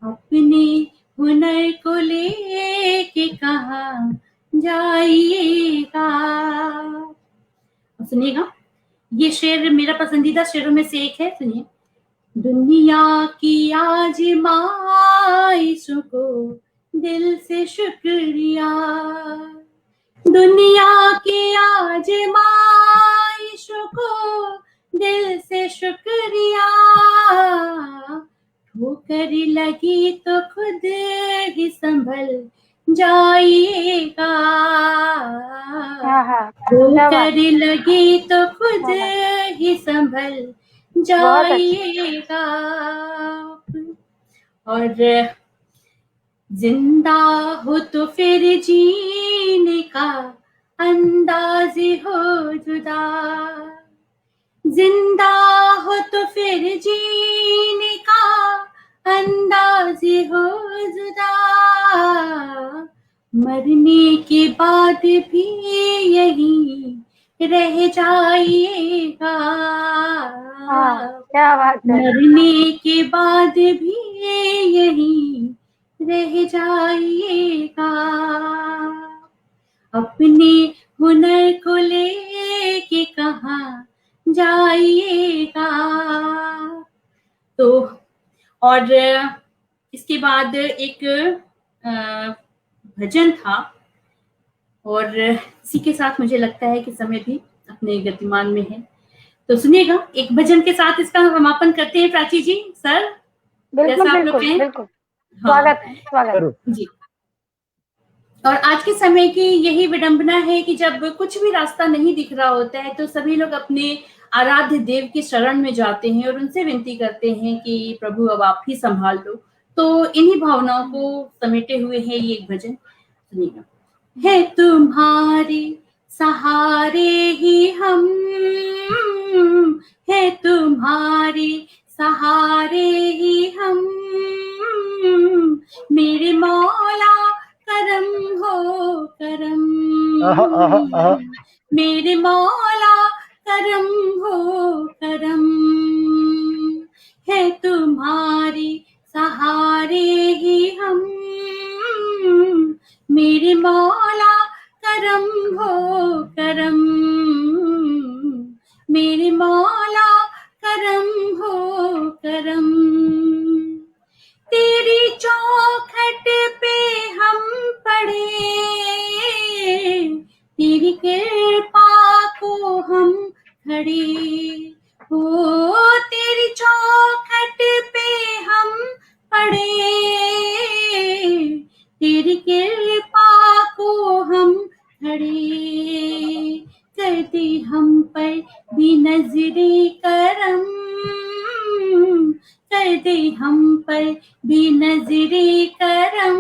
अपने हुनर को लेके कहाँ जाइएगा। सुनिएगा, ये शेर मेरा पसंदीदा शेरों में से एक है, सुनिए। दुनिया की आजमाइशों को दिल से शुक्रिया, दुनिया की आजमाइशों को दिल से शुक्रिया, ठोकर लगी तो खुद ही संभल जाइएगा, ठोकर लगी तो खुद ही संभल जाइएगा, और जिंदा हो तो फिर जीने का अंदाज हो जुदा, जिंदा हो तो फिर जीने का अंदाज हो जुदा, मरने के बाद भी यही रह जाइएगा, क्या बात है, मरने के बाद भी यही रह जाइएगा, अपने हुनर को लेके कहाँ जाइएगा। तो और इसके बाद एक भजन था, और इसी के साथ मुझे लगता है कि समय भी अपने गतिमान में है, तो सुनिएगा, एक भजन के साथ इसका समापन करते हैं। प्राची जी, सर बिल्कुल स्वागत जी। और आज के समय की यही विडंबना है कि जब कुछ भी रास्ता नहीं दिख रहा होता है तो सभी लोग अपने आराध्य देव के शरण में जाते हैं और उनसे विनती करते हैं कि प्रभु अब आप ही संभाल लो। तो इन्हीं भावनाओं को समेटे हुए है ये एक भजन, सुनिएगा। है तुम्हारे सहारे ही हम है तुम्हारे, सहारे ही हम, मेरे मौला करम हो करम, मेरे मौला करम हो करम, है तुम्हारे सहारे ही हम, मेरे मौला करम हो करम, मेरे मौला करम हो करम, तेरी चौखट पे हम पड़े, तेरी कृपा को हम खड़े, हो तेरी चौखट पे हम पड़े, तेरी कृपा को हम खड़े, करते हम पर भी नजरे करम, करते हम पर भी नजरे करम,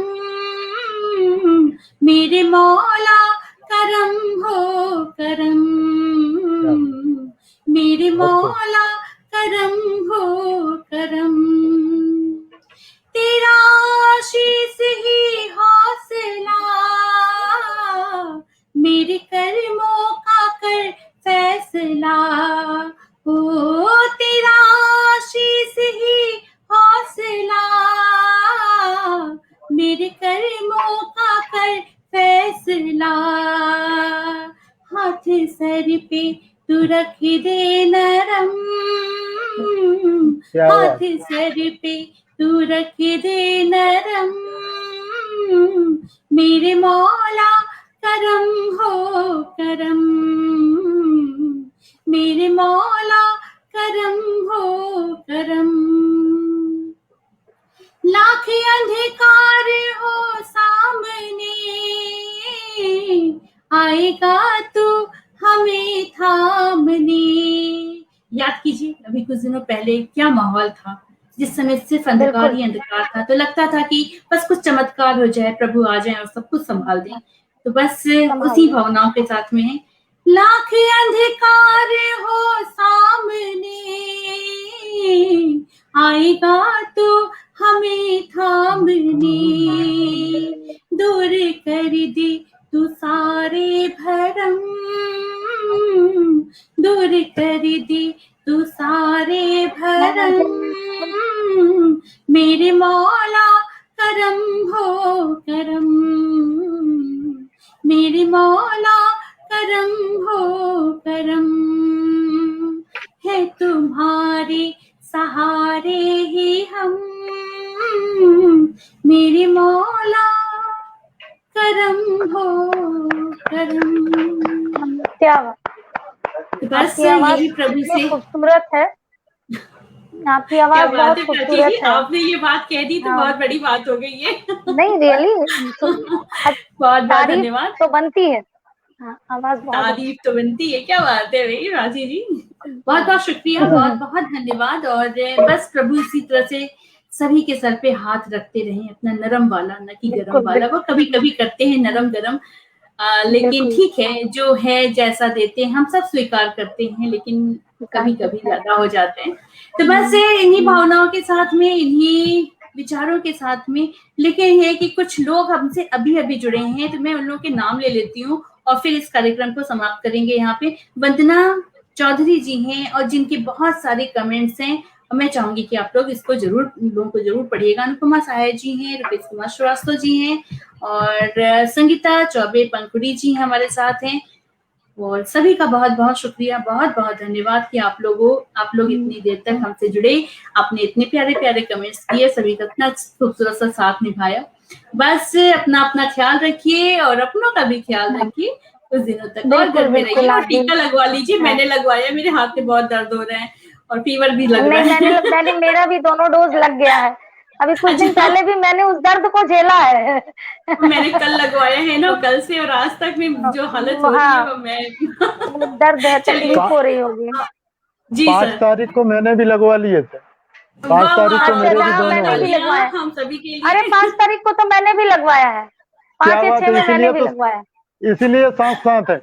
मेरे मौला करम हो करम, मेरे मौला करम हो करम, तेरा आशीष ही हौसला, मेरे कर्मों का कर फैसला, हो तेरा आशीष ही हौसला, मेरे कर्मों का कर फैसला, हाथ सर पे तू रख दे नरम, हाथ सर पे तू रख दे नरम, मेरे मौला करम हो करम, मेरे मौला करम हो करम, लाख अंधकार हो सामने, आएगा तू हमें थामने। याद कीजिए अभी कुछ दिनों पहले क्या माहौल था, जिस समय सिर्फ अंधकार ही अंधकार था, तो लगता था कि बस कुछ चमत्कार हो जाए, प्रभु आ जाए और सब कुछ संभाल दें। तो बस उसी भावनाओं के साथ में है, लाख अंधकार हो सामने, आएगा तो हमें थामने, दूर कर दे तू सारे भरम, दूर कर दे तू सारे भरम, मेरे मौला करम हो करम, मेरे मौला करम हो करम, है तुम्हारे सहारे ही हम, मेरे मौला करम हो करम। क्या बस यही प्रभु से खूबसूरत है, आपकी आवाज बहुत खूबसूरत है। आपने ये बात कह दी तो बहुत बड़ी बात हो गई है। नहीं रियली, बहुत बहुत धन्यवाद। तो बनती है, आवाज तारीफ तो बनती है, क्या बात है भाई राजी जी, बहुत बहुत शुक्रिया, बहुत बहुत धन्यवाद। और बस प्रभु इसी तरह से सभी के सर पे हाथ रखते रहें, अपना नरम वाला, न कि गरम वाला। वो कभी कभी करते हैं नरम गरम, लेकिन ठीक है, जो है जैसा देते हैं हम सब स्वीकार करते हैं, लेकिन कभी कभी ज्यादा हो जाते हैं। तो बस इन्हीं भावनाओं के साथ में, इन्हीं विचारों के साथ में, लेकिन ये कि कुछ लोग हमसे अभी अभी जुड़े हैं, तो मैं उन लोगों के नाम ले लेती हूँ और फिर इस कार्यक्रम को समाप्त करेंगे। यहाँ पे वंदना चौधरी जी हैं और जिनके बहुत सारे कमेंट्स हैं, और मैं चाहूंगी कि आप लोग इसको जरूर, लोगों को जरूर पढ़िएगा। अनुपमा सहाय जी हैं, रुपेश कुमार श्रीवास्तव जी हैं, और संगीता चौबे पंखुड़ी जी हमारे साथ हैं। और सभी का बहुत बहुत शुक्रिया, बहुत बहुत धन्यवाद कि आप लोग इतनी देर तक हमसे जुड़े, आपने इतने प्यारे प्यारे कमेंट्स किए, सभी का इतना खूबसूरत सा साथ निभाया। बस अपना अपना ख्याल रखिए और अपनों का भी ख्याल रखिए कुछ दिनों तक, और घर में रहिए और टीका लगवा लीजिए। मैंने लगवाया, मेरे हाथ में बहुत दर्द हो रहे हैं और फीवर भी लग रहा है। मैंने मेरा भी दोनों डोज लग गया है, अभी कुछ दिन पहले भी मैंने उस दर्द को झेला है। मैंने कल लगवाया है ना, कल से और आज तक में जो हालत हो रही है वो मैं दर्द है, तकलीफ हो रही होगी जी। 5 तारीख को मैंने भी लगवा लिए थे, 5 तारीख को मेरे भी दोनों लगवाया हम सभी के लिए। अरे 5 तारीख को तो मैंने भी लगवाया है, 5 या 6 में मैंने भी लगवाया, इसीलिए साथ साथ है।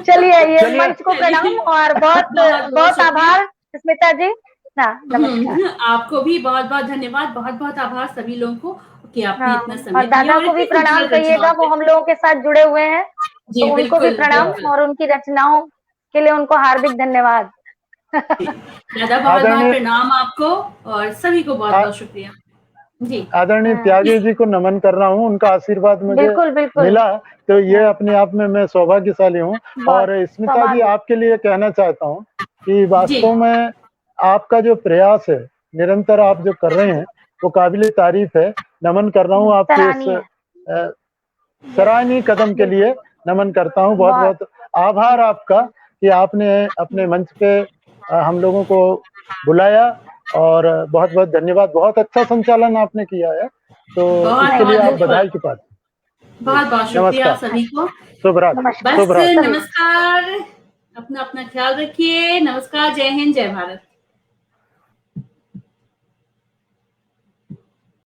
चलिए ये चलिए। मंच को प्रणाम और बहुत बहुत आभार स्मिता जी। हाँ नमस्कार। आपको भी बहुत बहुत धन्यवाद, बहुत बहुत आभार सभी लोगों को कि आपने हाँ, इतना और समय दिया दादा को भी इतनी प्रणाम खूबसूरत कहिएगा, रचनाओं वो पे। हम लोगों के साथ जुड़े हुए हैं, जी तो उनको भी बिल्कुल प्रणाम बिल्कुल। और उनकी रचनाओं के लिए उनको हार्दिक धन्यवाद। दादा बहुत बहुत आदरणीय प्रणाम आपको और सभी को बहुत बहुत शुक्रिया। जी आदरणीय हाँ, त्यागी जी को नमन कर रहा हूँ, उनका आशीर्वाद मुझे बिल्कुल बिल्कुल। मिला, तो ये हाँ, अपने आप में मैं सौभाग्यशाली हूँ। बहुत और स्मिता जी, सौभाग्य। आपके लिए कहना चाहता हूँ कि जी वास्तव में आपका जो प्रयास है, निरंतर आप जो कर रहे हैं, वो काबिले तारीफ है। नमन कर रहा हूँ आपके इस सराहनीय। सराहनीय कदम के लिए नमन करता हूँ। बहुत बहुत बहुत आभार आपका कि आपने अपने मंच पे हम लोगों को बुलाया, और बहुत बहुत धन्यवाद। बहुत अच्छा संचालन आपने किया है, तो बहुत इसके लिए नहीं आप बहुत बधाई के पात्र। जी, बहुत बहुत शुक्रिया आप नमस्कार, सभी को। शुभ रात्रि, नमस्कार बस शुभ रात्रि। सभी। नमस्कार, अपना अपना ख्याल रखिए। नमस्कार, जय हिंद, जय भारत।